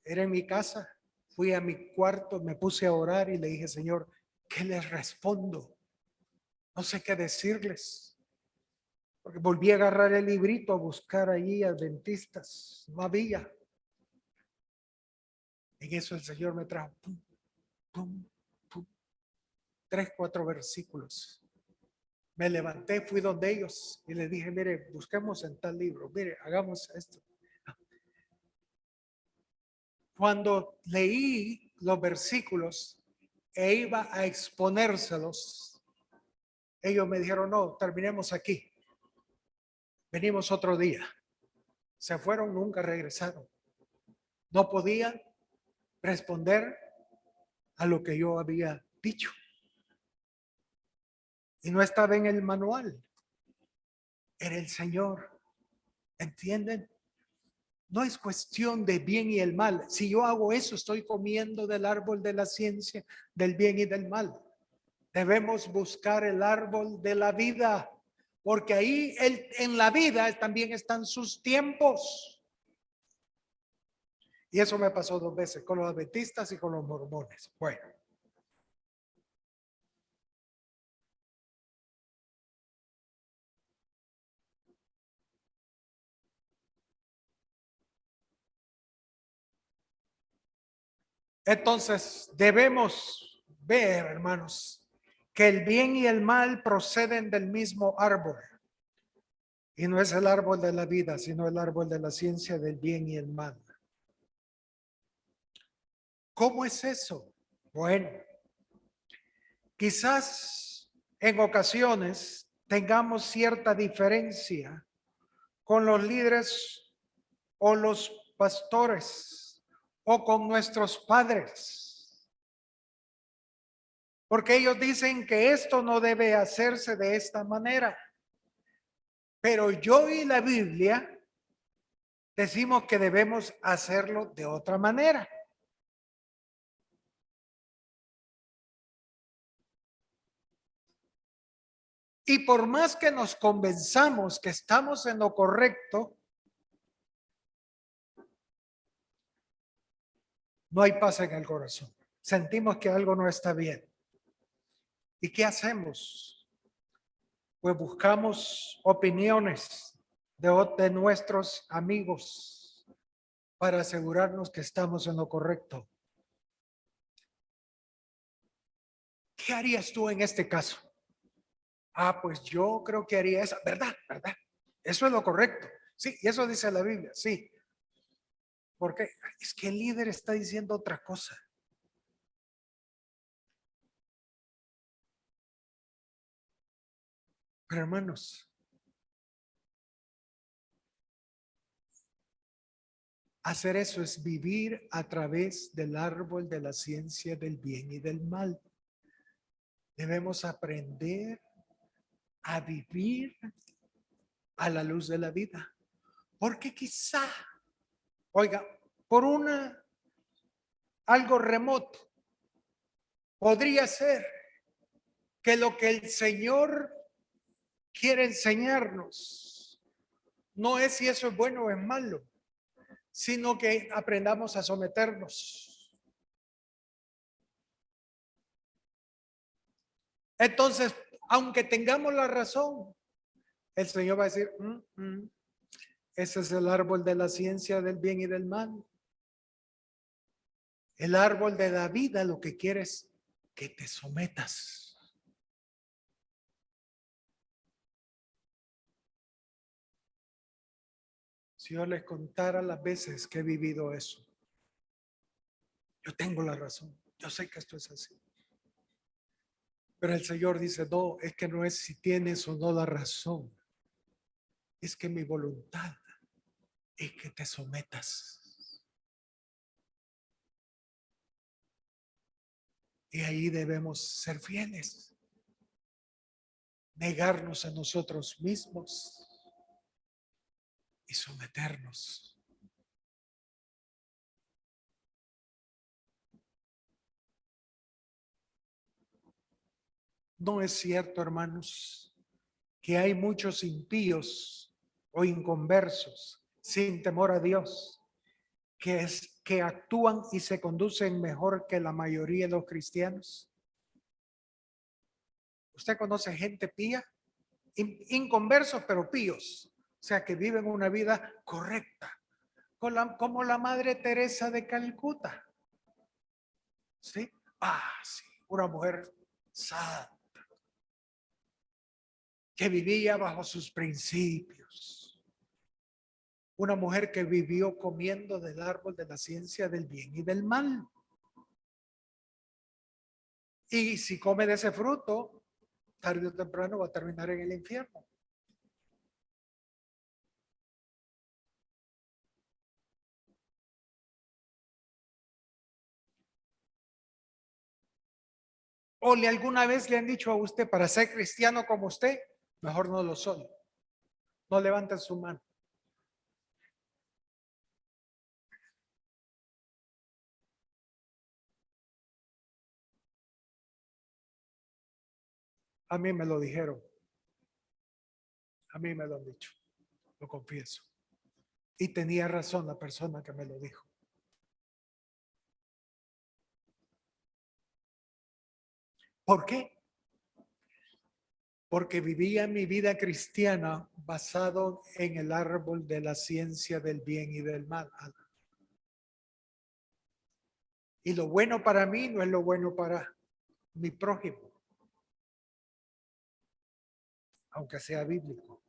Era en mi casa. Fui a mi cuarto, me puse a orar y le dije, Señor, ¿qué les respondo? No sé qué decirles. Porque volví a agarrar el librito a buscar allí adventistas. No había. En eso el Señor me trajo pum, pum, pum, 3, 4 versículos. Me levanté, fui donde ellos y les dije, mire, busquemos en tal libro, mire, hagamos esto. Cuando leí los versículos e iba a exponérselos, ellos me dijeron, no, terminemos aquí. Venimos otro día. Se fueron, nunca regresaron. No podían responder a lo que yo había dicho. Y no estaba en el manual. Era el Señor. ¿Entienden? No es cuestión de bien y el mal. Si yo hago eso, estoy comiendo del árbol de la ciencia, del bien y del mal. Debemos buscar el árbol de la vida, porque ahí en la vida también están sus tiempos. Y eso me pasó 2 veces, con los adventistas y con los mormones. Bueno. Entonces debemos ver, hermanos, que el bien y el mal proceden del mismo árbol. Y no es el árbol de la vida, sino el árbol de la ciencia del bien y el mal. ¿Cómo es eso? Bueno, quizás en ocasiones tengamos cierta diferencia con los líderes o los pastores o con nuestros padres. Porque ellos dicen que esto no debe hacerse de esta manera. Pero yo y la Biblia decimos que debemos hacerlo de otra manera. Y por más que nos convenzamos que estamos en lo correcto, no hay paz en el corazón. Sentimos que algo no está bien. ¿Y qué hacemos? Pues buscamos opiniones de nuestros amigos para asegurarnos que estamos en lo correcto. ¿Qué harías tú en este caso? Ah, pues yo creo que haría eso. ¿Verdad? ¿Verdad? Eso es lo correcto. Sí, y eso dice la Biblia, sí. Porque es que el líder está diciendo otra cosa. Pero hermanos, hacer eso es vivir a través del árbol de la ciencia del bien y del mal. Debemos aprender a vivir a la luz de la vida. Porque quizá, oiga, por algo remoto, podría ser que lo que el Señor quiere enseñarnos no es si eso es bueno o es malo, sino que aprendamos a someternos. Entonces, aunque tengamos la razón, el Señor va a decir, ese es el árbol de la ciencia del bien y del mal. El árbol de la vida lo que quiere es que te sometas. Si yo les contara las veces que he vivido eso, yo tengo la razón, yo sé que esto es así. Pero el Señor dice, no, es que no es si tienes o no la razón, es que mi voluntad es que te sometas. Y ahí debemos ser fieles, negarnos a nosotros mismos y someternos. No es cierto, hermanos, que hay muchos impíos o inconversos sin temor a Dios que actúan y se conducen mejor que la mayoría de los cristianos. ¿Usted conoce gente pía? Inconversos pero píos, o sea que viven una vida correcta, como la Madre Teresa de Calcuta. ¿Sí? Ah, sí, una mujer santa que vivía bajo sus principios. Una mujer que vivió comiendo del árbol de la ciencia del bien y del mal. Y si come de ese fruto, tarde o temprano va a terminar en el infierno. ¿O alguna vez le han dicho a usted, para ser cristiano como usted, mejor no lo soy? No levanten su mano. A mí me lo dijeron. A mí me lo han dicho. Lo confieso. Y tenía razón la persona que me lo dijo. ¿Por qué? Porque vivía mi vida cristiana basado en el árbol de la ciencia del bien y del mal. Y lo bueno para mí no es lo bueno para mi prójimo, aunque sea bíblico.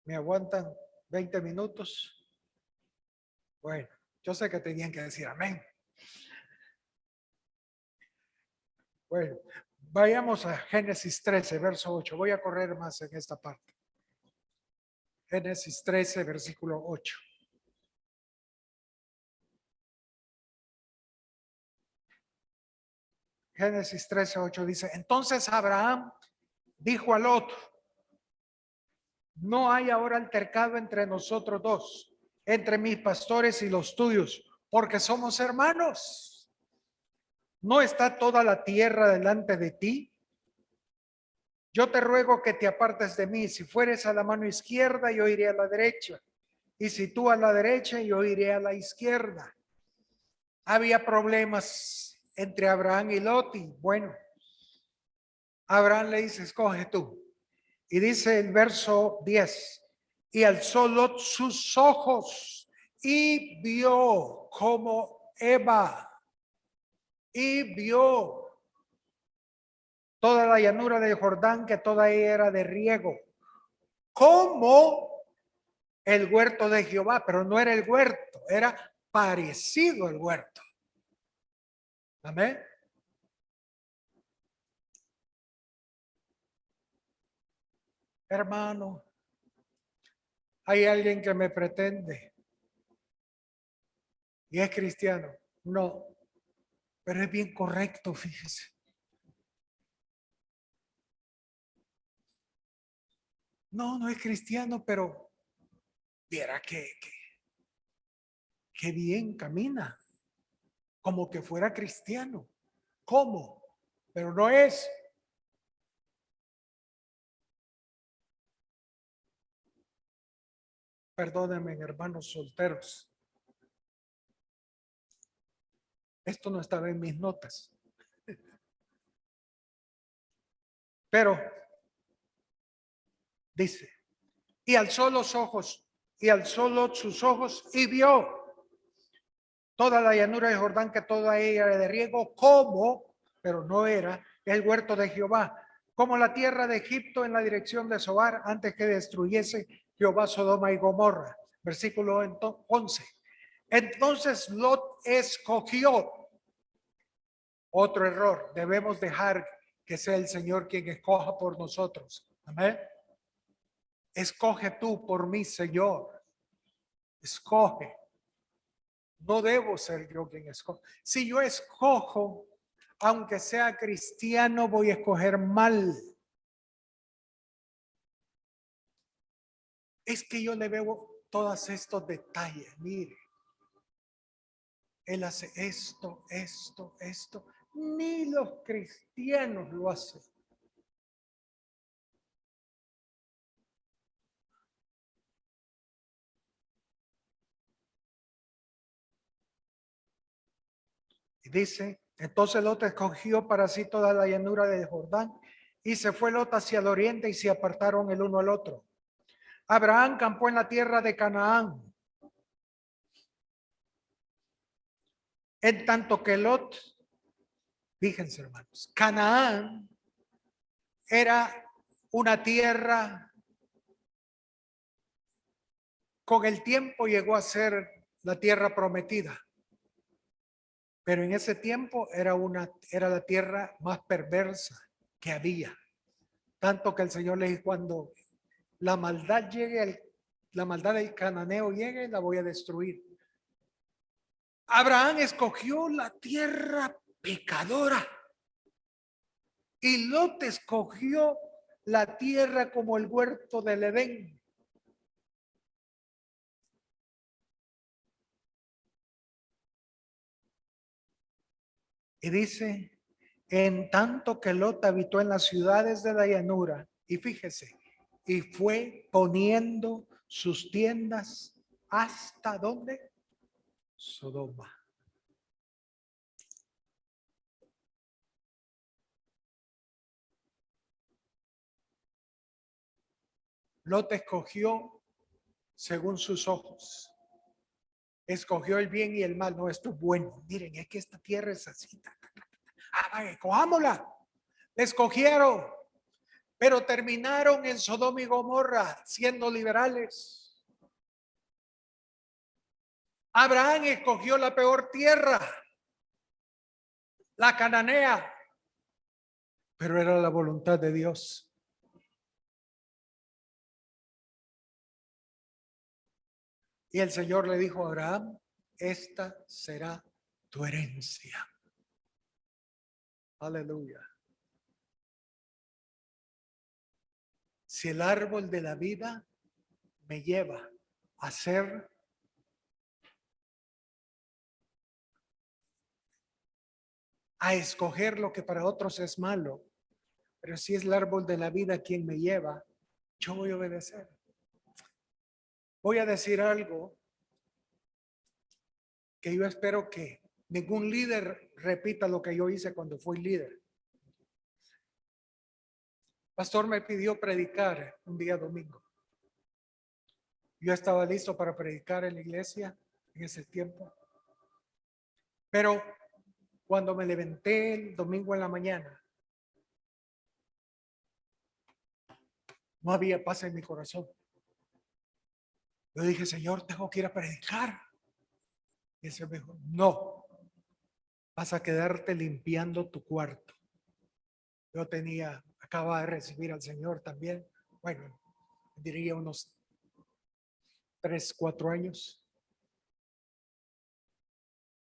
¿Me aguantan 20 minutos? Bueno, yo sé que tenían que decir amén. Bueno, vayamos a Génesis 13, verso 8. Voy a correr más en esta parte. Génesis 13, versículo 8. Génesis 13, 8 dice, entonces Abraham dijo a Lot, no hay ahora altercado entre nosotros dos, entre mis pastores y los tuyos, porque somos hermanos. ¿No está toda la tierra delante de ti? Yo te ruego que te apartes de mí. Si fueres a la mano izquierda, yo iré a la derecha. Y si tú a la derecha, yo iré a la izquierda. Había problemas entre Abraham y Lot y bueno, Abraham le dice, escoge tú. Y dice el verso 10, y alzó Lot sus ojos y vio como Eva, y vio toda la llanura del Jordán, que toda ella era de riego, como el huerto de Jehová, pero no era el huerto, era parecido al huerto. Amén. Hermano, hay alguien que me pretende y es cristiano. No, pero es bien correcto, fíjese. No, no es cristiano, pero viera que bien camina, como que fuera cristiano. ¿Cómo? Pero no es. Perdónenme, hermanos solteros. Esto no estaba en mis notas. Pero dice, y alzó los ojos, y alzó Lot sus ojos y vio toda la llanura de Jordán, que toda ella era de riego, como, pero no era, el huerto de Jehová, como la tierra de Egipto en la dirección de Zoar, antes que destruyese Jehová Sodoma y Gomorra. Versículo 11. Entonces Lot escogió, otro error, debemos dejar que sea el Señor quien escoja por nosotros. Amén. Escoge tú por mí, Señor. Escoge. No debo ser yo quien escoge. Si yo escojo, aunque sea cristiano, voy a escoger mal. Es que yo le veo todos estos detalles. Mire, él hace esto, esto, esto. Ni los cristianos lo hacen. Y dice, entonces Lot escogió para sí toda la llanura de Jordán y se fue Lot hacia el oriente y se apartaron el uno al otro. Abraham campó en la tierra de Canaán, en tanto que Lot, fíjense hermanos, Canaán era una tierra, con el tiempo llegó a ser la tierra prometida, pero en ese tiempo era la tierra más perversa que había. Tanto que el Señor le dijo, cuando la maldad llegue, la maldad del cananeo llegue, la voy a destruir. Abraham escogió la tierra pecadora y Lot escogió la tierra como el huerto del Edén. Y dice, en tanto que Lot habitó en las ciudades de la llanura, y fíjese, y fue poniendo sus tiendas hasta ¿dónde? Sodoma. Lot escogió según sus ojos. Escogió el bien y el mal. No, esto es bueno. Miren, es que esta tierra es así. Vaya, cojámosla. Escogieron, pero terminaron en Sodoma y Gomorra siendo liberales. Abraham escogió la peor tierra, la cananea, pero era la voluntad de Dios. Y el Señor le dijo a Abraham, esta será tu herencia. Aleluya. Si el árbol de la vida me lleva a ser a escoger lo que para otros es malo, pero si es el árbol de la vida quien me lleva, yo voy a obedecer. Voy a decir algo que yo espero que ningún líder repita lo que yo hice cuando fui líder. Pastor me pidió predicar un día domingo. Yo estaba listo para predicar en la iglesia en ese tiempo. Pero cuando me levanté el domingo en la mañana, no había paz en mi corazón. Yo dije, Señor, tengo que ir a predicar. Y el Señor me dijo, no, vas a quedarte limpiando tu cuarto. Yo acababa de recibir al Señor también. Bueno, diría unos 3, 4 años.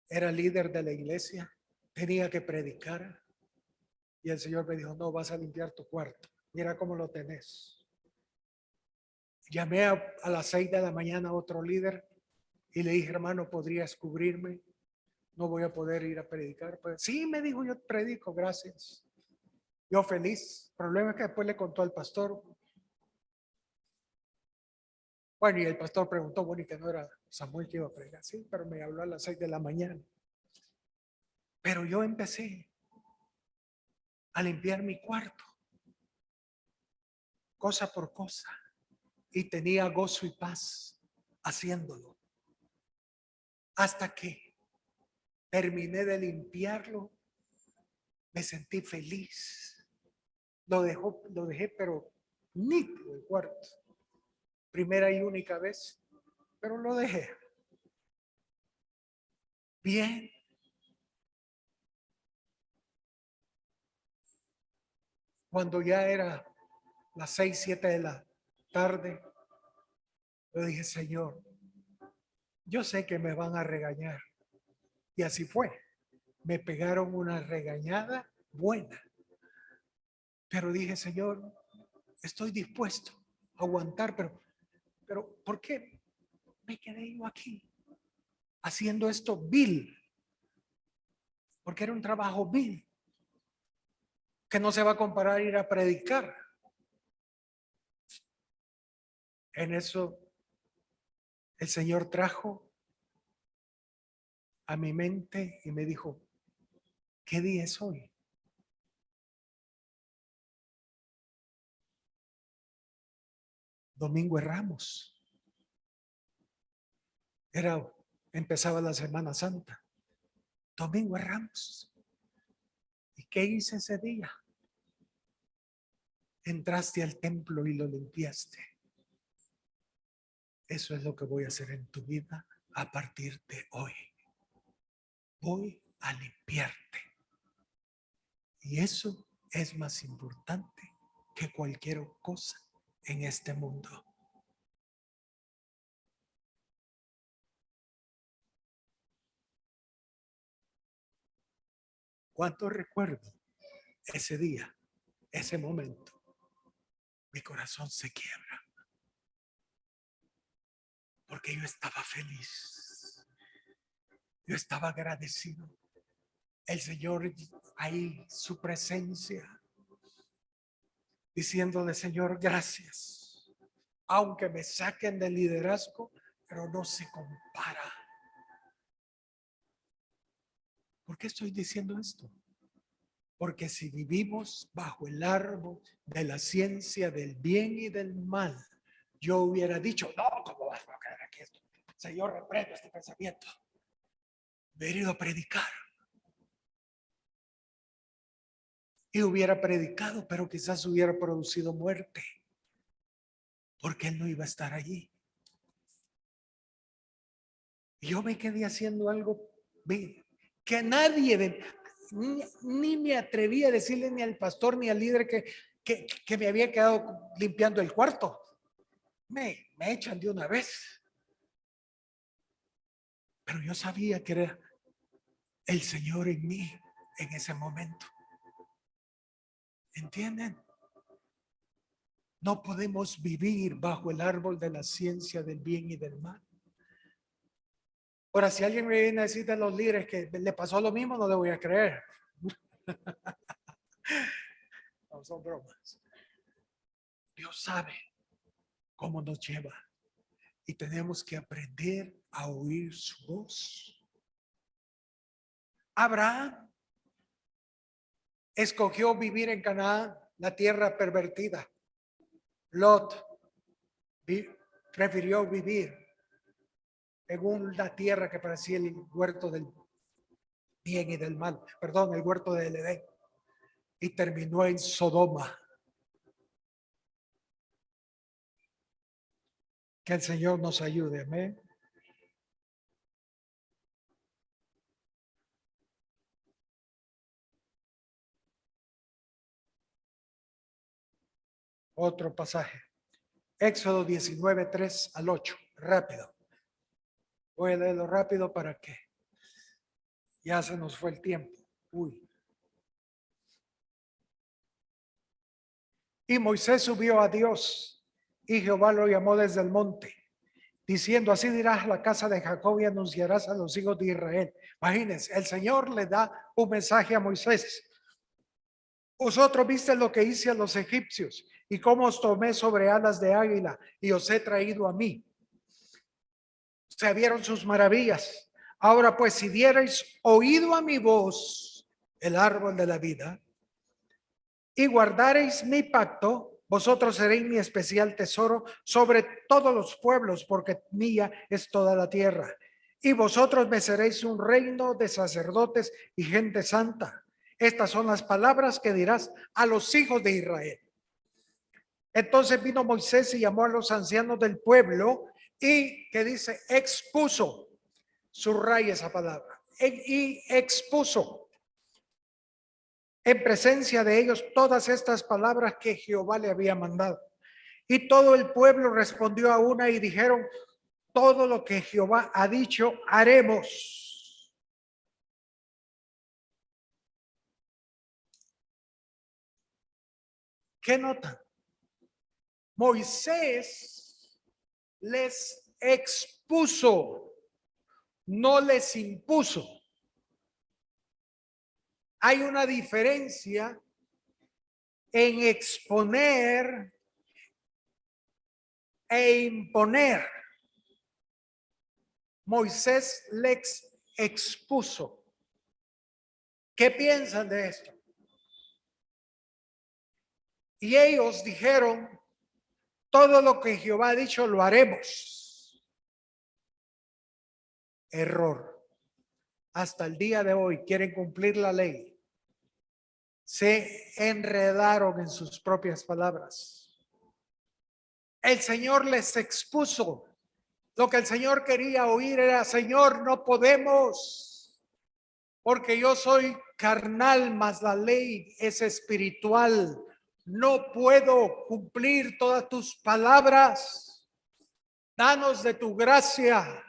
Era líder de la iglesia, tenía que predicar. Y el Señor me dijo, no, vas a limpiar tu cuarto. Mira cómo lo tenés. Llamé a las 6 de la mañana a otro líder y le dije, hermano, ¿podrías cubrirme? No voy a poder ir a predicar. Pues sí, me dijo, yo predico, gracias. Yo feliz. El problema es que después le contó al pastor. Bueno, y el pastor preguntó, bueno, y que no era Samuel que iba a predicar. Sí, pero me habló a las 6 de la mañana. Pero yo empecé a limpiar mi cuarto, cosa por cosa, y tenía gozo y paz haciéndolo. Hasta que terminé de limpiarlo, me sentí feliz. Lo dejé, pero nítido el cuarto. Primera y única vez, pero lo dejé. Bien. Cuando ya era las 6, 7 de la tarde, yo dije, Señor, yo sé que me van a regañar. Y así fue. Me pegaron una regañada buena. Pero dije, Señor, estoy dispuesto a aguantar, pero ¿por qué me quedé yo aquí haciendo esto vil? Porque era un trabajo vil que no se va a comparar a ir a predicar. En eso el Señor trajo a mi mente y me dijo, ¿qué día es hoy? Domingo de Ramos. Empezaba la Semana Santa. Domingo de Ramos. ¿Y qué hice ese día? Entraste al templo y lo limpiaste. Eso es lo que voy a hacer en tu vida a partir de hoy. Voy a limpiarte. Y eso es más importante que cualquier cosa en este mundo. ¿Cuánto recuerdo ese día, ese momento? Mi corazón se quiebra porque yo estaba feliz. Yo estaba agradecido. El Señor ahí, su presencia, diciéndole, Señor, gracias. Aunque me saquen del liderazgo, pero no se compara. ¿Por qué estoy diciendo esto? Porque si vivimos bajo el árbol de la ciencia del bien y del mal, yo hubiera dicho, no, ¿cómo vas a creer aquí esto? Señor, reprendo este pensamiento. Hubiera ido a predicar. Y hubiera predicado, pero quizás hubiera producido muerte. Porque él no iba a estar allí. Y yo me quedé haciendo algo que nadie, ni me atreví a decirle ni al pastor ni al líder que me había quedado limpiando el cuarto. Me echan de una vez. Pero yo sabía que era el Señor en mí en ese momento. ¿Entienden? No podemos vivir bajo el árbol de la ciencia del bien y del mal. Ahora, si alguien me viene a decir de los líderes que le pasó lo mismo, no le voy a creer. No son bromas. Dios sabe cómo nos lleva y tenemos que aprender a oír su voz. Abraham escogió vivir en Canaán, la tierra pervertida. Lot prefirió vivir en una tierra que parecía el huerto del bien y del mal, perdón, el huerto del Edén, y terminó en Sodoma. Que el Señor nos ayude, amén. Otro pasaje. Éxodo 19, 3 al 8. Rápido. Voy a leerlo rápido para que ya se nos fue el tiempo. Uy. Y Moisés subió a Dios y Jehová lo llamó desde el monte, diciendo, así dirás a la casa de Jacob y anunciarás a los hijos de Israel. Imagínense, el Señor le da un mensaje a Moisés. Vosotros viste lo que hice a los egipcios y cómo os tomé sobre alas de águila y os he traído a mí. Se vieron sus maravillas. Ahora pues, si dierais oído a mi voz, el árbol de la vida, y guardareis mi pacto, vosotros seréis mi especial tesoro sobre todos los pueblos, porque mía es toda la tierra. Y vosotros me seréis un reino de sacerdotes y gente santa. Estas son las palabras que dirás a los hijos de Israel. Entonces vino Moisés y llamó a los ancianos del pueblo y que dice, expuso, subraya esa palabra, y expuso en presencia de ellos todas estas palabras que Jehová le había mandado. Y todo el pueblo respondió a una y dijeron, todo lo que Jehová ha dicho, haremos. ¿Qué notan? Moisés les expuso, no les impuso. Hay una diferencia en exponer e imponer. Moisés les expuso. ¿Qué piensan de esto? Y ellos dijeron, todo lo que Jehová ha dicho lo haremos. Error. Hasta el día de hoy quieren cumplir la ley. Se enredaron en sus propias palabras. El Señor les expuso. Lo que el Señor quería oír era, Señor, no podemos, porque yo soy carnal, mas la ley es espiritual. No puedo cumplir todas tus palabras. Danos de tu gracia.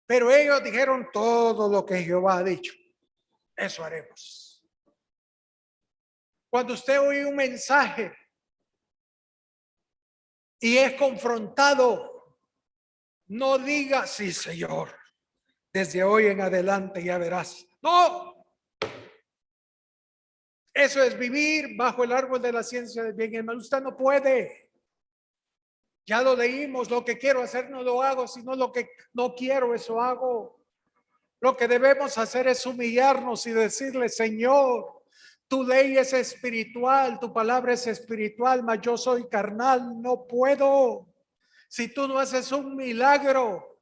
Pero ellos dijeron todo lo que Jehová ha dicho. Eso haremos. Cuando usted oye un mensaje y es confrontado, no diga, sí, Señor, desde hoy en adelante ya verás. No. Eso es vivir bajo el árbol de la ciencia del bien y del mal. Usted no puede. Ya lo leímos, lo que quiero hacer no lo hago, sino lo que no quiero, eso hago. Lo que debemos hacer es humillarnos y decirle, Señor, tu ley es espiritual, tu palabra es espiritual, mas yo soy carnal, no puedo. Si tú no haces un milagro,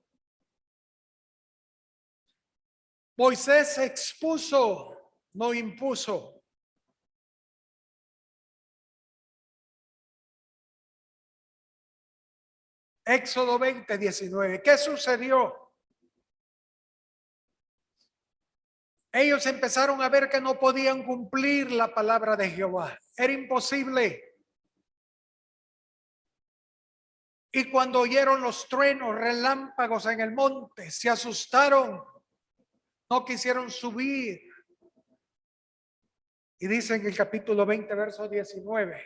Moisés se expuso, no impuso. Éxodo 20:19. ¿Qué sucedió? Ellos empezaron a ver que no podían cumplir la palabra de Jehová. Era imposible. Y cuando oyeron los truenos, relámpagos en el monte, se asustaron, no quisieron subir. Y dice en el capítulo 20, verso 19.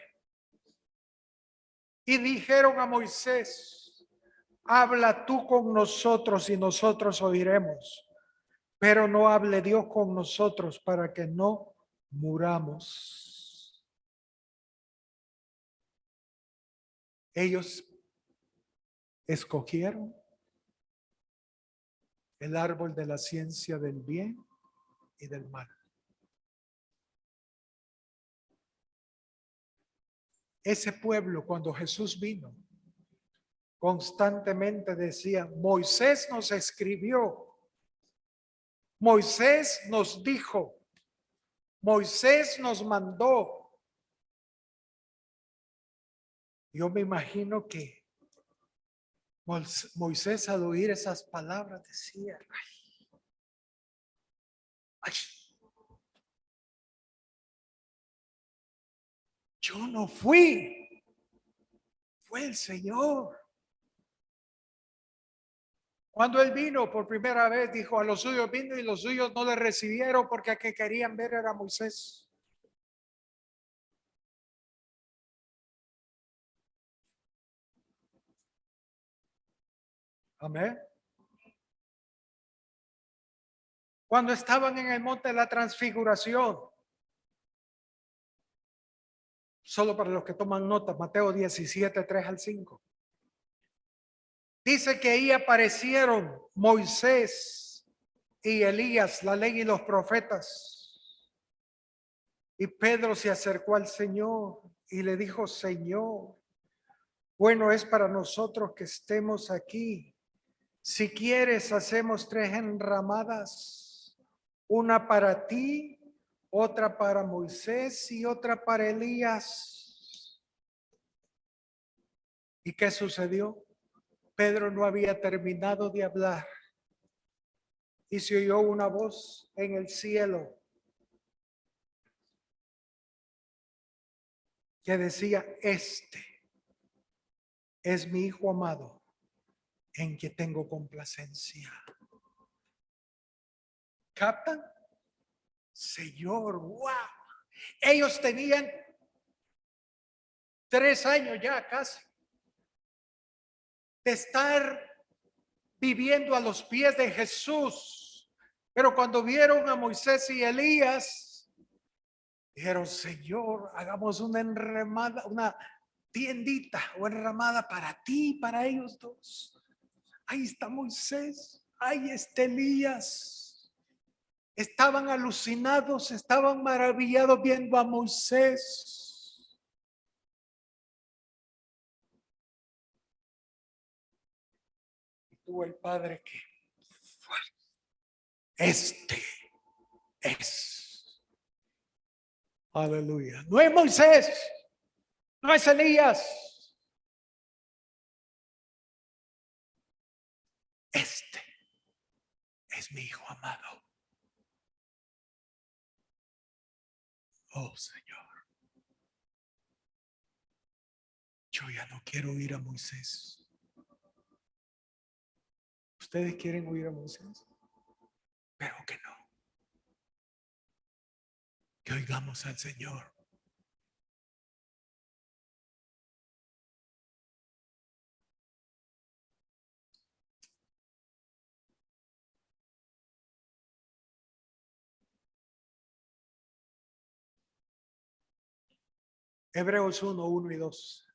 Y dijeron a Moisés: habla tú con nosotros y nosotros oiremos, pero no hable Dios con nosotros para que no muramos. Ellos escogieron el árbol de la ciencia del bien y del mal. Ese pueblo, cuando Jesús vino, constantemente decía: Moisés nos escribió, Moisés nos dijo, Moisés nos mandó. Yo me imagino que Moisés, al oír esas palabras, decía: ay, yo no fui, fue el Señor. Cuando él vino por primera vez, dijo: a los suyos vino y los suyos no le recibieron, porque a que querían ver era Moisés. Amén. Cuando estaban en el monte de la transfiguración, solo para los que toman nota, Mateo 17, 3 al 5. Dice que ahí aparecieron Moisés y Elías, la ley y los profetas. Y Pedro se acercó al Señor y le dijo: Señor, bueno es para nosotros que estemos aquí. Si quieres, hacemos 3 enramadas, una para ti, otra para Moisés y otra para Elías. ¿Y qué sucedió? Pedro no había terminado de hablar y se oyó una voz en el cielo que decía: este es mi Hijo amado, en que tengo complacencia. ¿Captan? Señor, wow. Ellos tenían 3 años ya casi de estar viviendo a los pies de Jesús. Pero cuando vieron a Moisés y Elías, dijeron: Señor, hagamos una enramada, una tiendita o enramada para ti, para ellos dos. Ahí está Moisés, ahí está Elías. Estaban alucinados, estaban maravillados viendo a Moisés. Y tuvo el Padre que: este es. Aleluya. No es Moisés, no es Elías. Este es mi Hijo amado. Oh Señor, yo ya no quiero oír a Moisés. ¿Ustedes quieren oír a Moisés? Pero que no. Que oigamos al Señor. Hebreos 1, 1 y 2.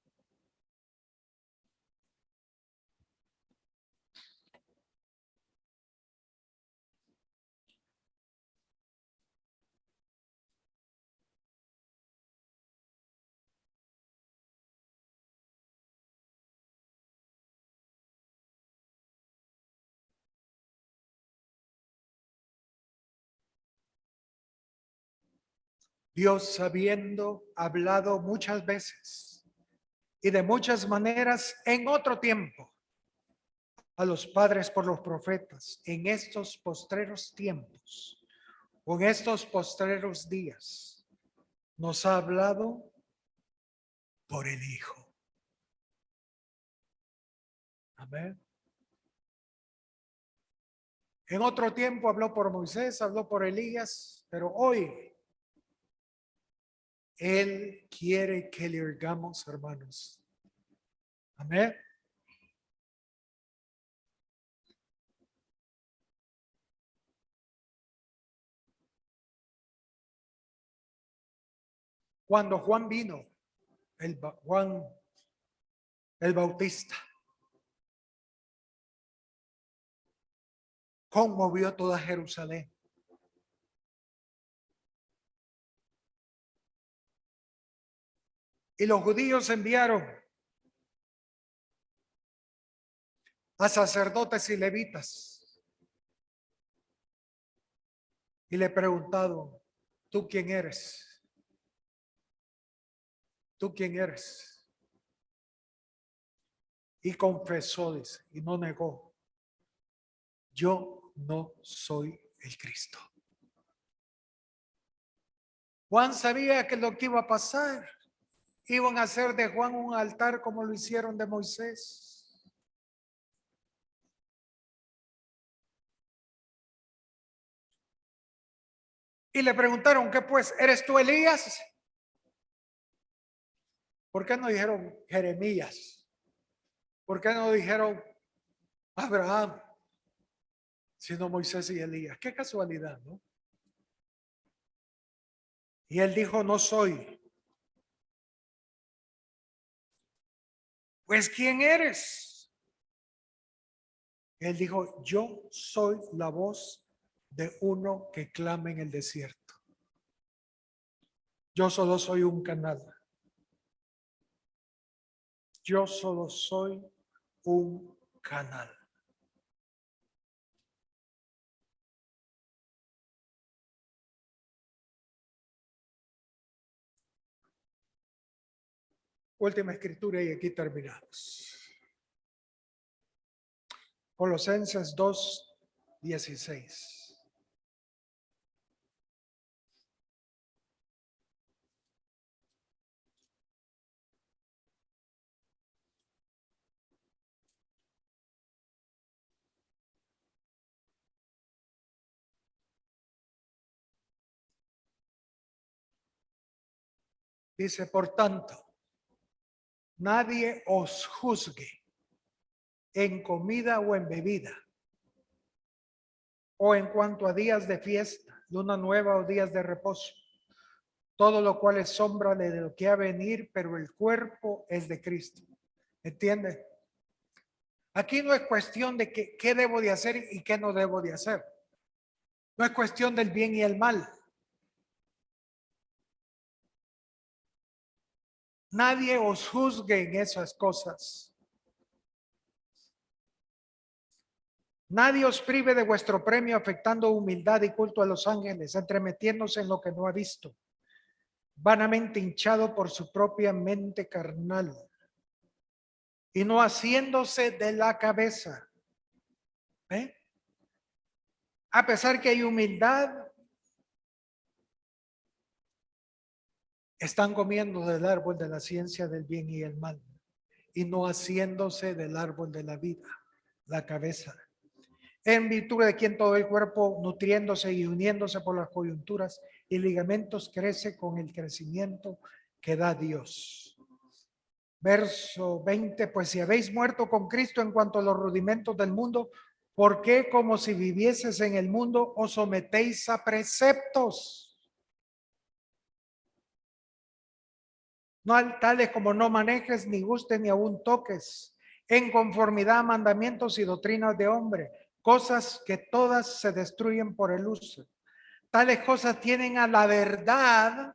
Dios, habiendo hablado muchas veces y de muchas maneras en otro tiempo a los padres por los profetas, en estos postreros tiempos o en estos postreros días, nos ha hablado por el Hijo. Amén. En otro tiempo habló por Moisés, habló por Elías, pero hoy Él quiere que le oigamos, hermanos. Amén. Cuando Juan vino, Juan el Bautista, conmovió toda Jerusalén. Y los judíos enviaron a sacerdotes y levitas y le preguntaron, ¿tú quién eres? ¿Tú quién eres? Y confesó, dice, y no negó, yo no soy el Cristo. Juan sabía que lo que iba a pasar, iban a hacer de Juan un altar como lo hicieron de Moisés. Y le preguntaron, ¿qué pues? ¿Eres tú Elías? ¿Por qué no dijeron Jeremías? ¿Por qué no dijeron Abraham? Sino Moisés y Elías. Qué casualidad, ¿no? Y él dijo, no soy. Pues, ¿quién eres? Él dijo, yo soy la voz de uno que clama en el desierto. Yo solo soy un canal. Yo solo soy un canal. Última escritura y aquí terminamos. Colosenses 2:16. Dice, por tanto, nadie os juzgue en comida o en bebida, o en cuanto a días de fiesta, luna nueva o días de reposo, todo lo cual es sombra de lo que ha de venir, pero el cuerpo es de Cristo. ¿Entiende? Aquí no es cuestión de qué debo de hacer y qué no debo de hacer. No es cuestión del bien y el mal. Nadie os juzgue en esas cosas. Nadie os prive de vuestro premio afectando humildad y culto a los ángeles, entremetiéndose en lo que no ha visto, vanamente hinchado por su propia mente carnal y no haciéndose de la cabeza. ¿Eh? A pesar que hay humildad, están comiendo del árbol de la ciencia del bien y el mal y no haciéndose del árbol de la vida, la cabeza. En virtud de quien todo el cuerpo, nutriéndose y uniéndose por las coyunturas y ligamentos, crece con el crecimiento que da Dios. Verso 20, pues si habéis muerto con Cristo en cuanto a los rudimentos del mundo, ¿por qué como si vivieses en el mundo os sometéis a preceptos? No tales como no manejes, ni gustes, ni aún toques, en conformidad a mandamientos y doctrinas de hombre, cosas que todas se destruyen por el uso. Tales cosas tienen a la verdad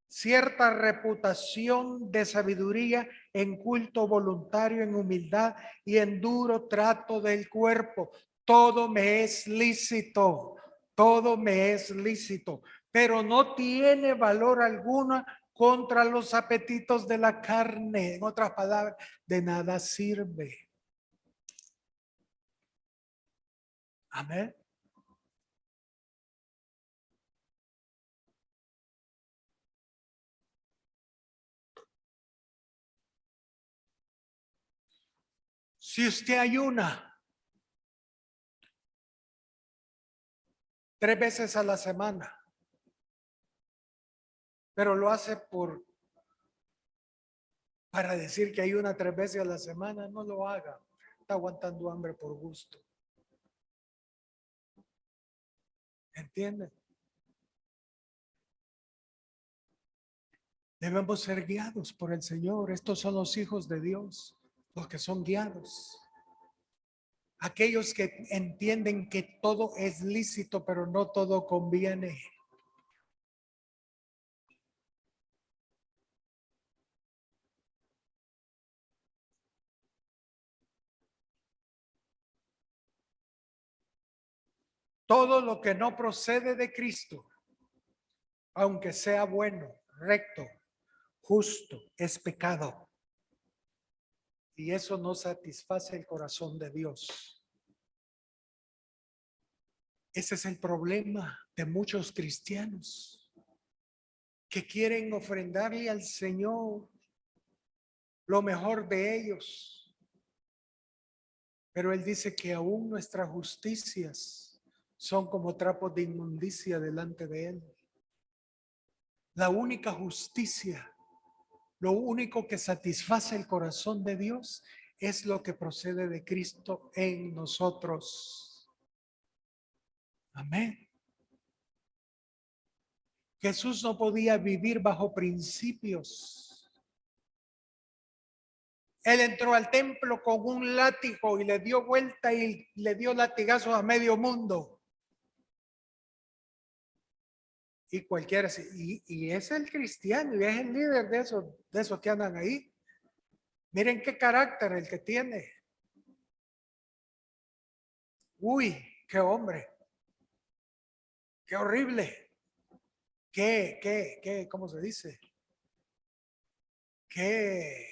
cierta reputación de sabiduría en culto voluntario, en humildad y en duro trato del cuerpo. Todo me es lícito, todo me es lícito, pero no tiene valor alguno contra los apetitos de la carne. En otras palabras, de nada sirve. Amén. Si usted ayuna 3 veces a la semana, pero lo hace para decir que ayuna 3 veces a la semana, no lo haga. Está aguantando hambre por gusto. ¿Entiende? Debemos ser guiados por el Señor. Estos son los hijos de Dios, los que son guiados. Aquellos que entienden que todo es lícito, pero no todo conviene. Todo lo que no procede de Cristo, aunque sea bueno, recto, justo, es pecado. Y eso no satisface el corazón de Dios. Ese es el problema de muchos cristianos que quieren ofrendarle al Señor lo mejor de ellos. Pero Él dice que aún nuestras justicias son como trapos de inmundicia delante de Él. La única justicia, lo único que satisface el corazón de Dios es lo que procede de Cristo en nosotros. Amén. Jesús no podía vivir bajo principios. Él entró al templo con un látigo y le dio vuelta y le dio latigazos a medio mundo. Y cualquiera, y es el cristiano y es el líder de esos que andan ahí. Miren qué carácter el que tiene. Uy, qué hombre. Qué horrible. ¿Cómo se dice? Qué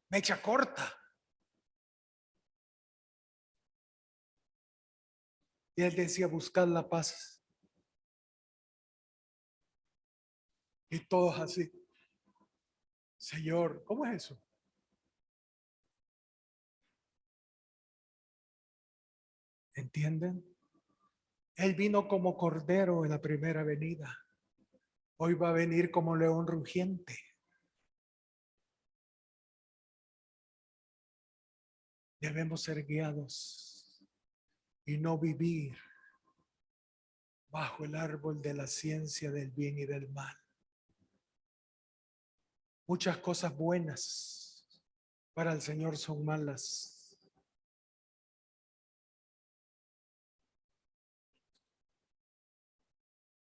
mecha corta. Y él decía, buscar la paz. Y todos así. Señor, ¿cómo es eso? ¿Entienden? Él vino como cordero en la primera venida. Hoy va a venir como león rugiente. Debemos ser guiados y no vivir bajo el árbol de la ciencia del bien y del mal. Muchas cosas buenas para el Señor son malas.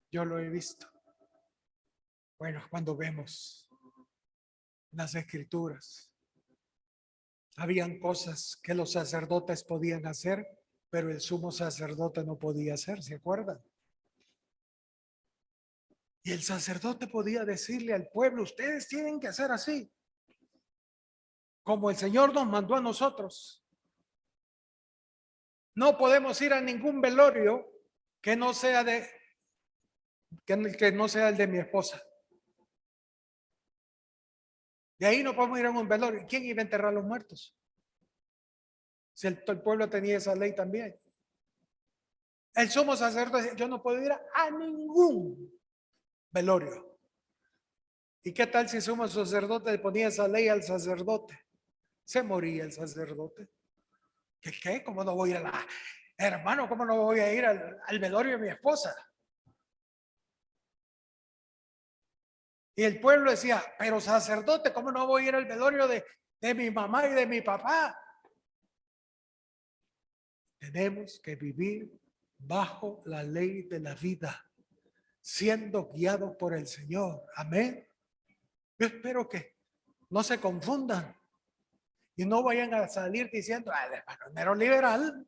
Yo lo he visto. Bueno, cuando vemos las escrituras, habían cosas que los sacerdotes podían hacer, pero el sumo sacerdote no podía hacer, ¿se acuerdan? Y el sacerdote podía decirle al pueblo, ustedes tienen que hacer así, como el Señor nos mandó a nosotros. No podemos ir a ningún velorio que no sea que no sea el de mi esposa. De ahí no podemos ir a un velorio. ¿Quién iba a enterrar a los muertos? Si el pueblo tenía esa ley también. El sumo sacerdote decía, yo no puedo ir a ningún velorio. ¿Y qué tal si el sumo sacerdote le ponía esa ley al sacerdote? Se moría el sacerdote. ¿Qué? ¿Cómo no voy a ir hermano, cómo no voy a ir al velorio de mi esposa? Y el pueblo decía, pero sacerdote, ¿cómo no voy a ir al velorio de mi mamá y de mi papá? Tenemos que vivir bajo la ley de la vida, siendo guiados por el Señor. Amén. Yo espero que no se confundan y no vayan a salir diciendo, el hermano es mero liberal,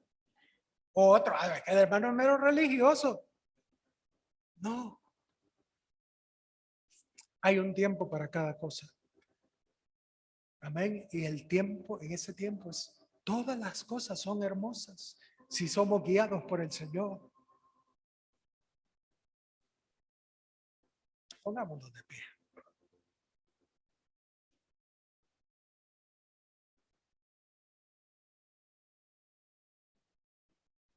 o otro, el hermano es mero religioso. No, Hay un tiempo para cada cosa. Amén. Y el tiempo, en ese tiempo todas las cosas son hermosas si somos guiados por el Señor. Pongámonos de pie.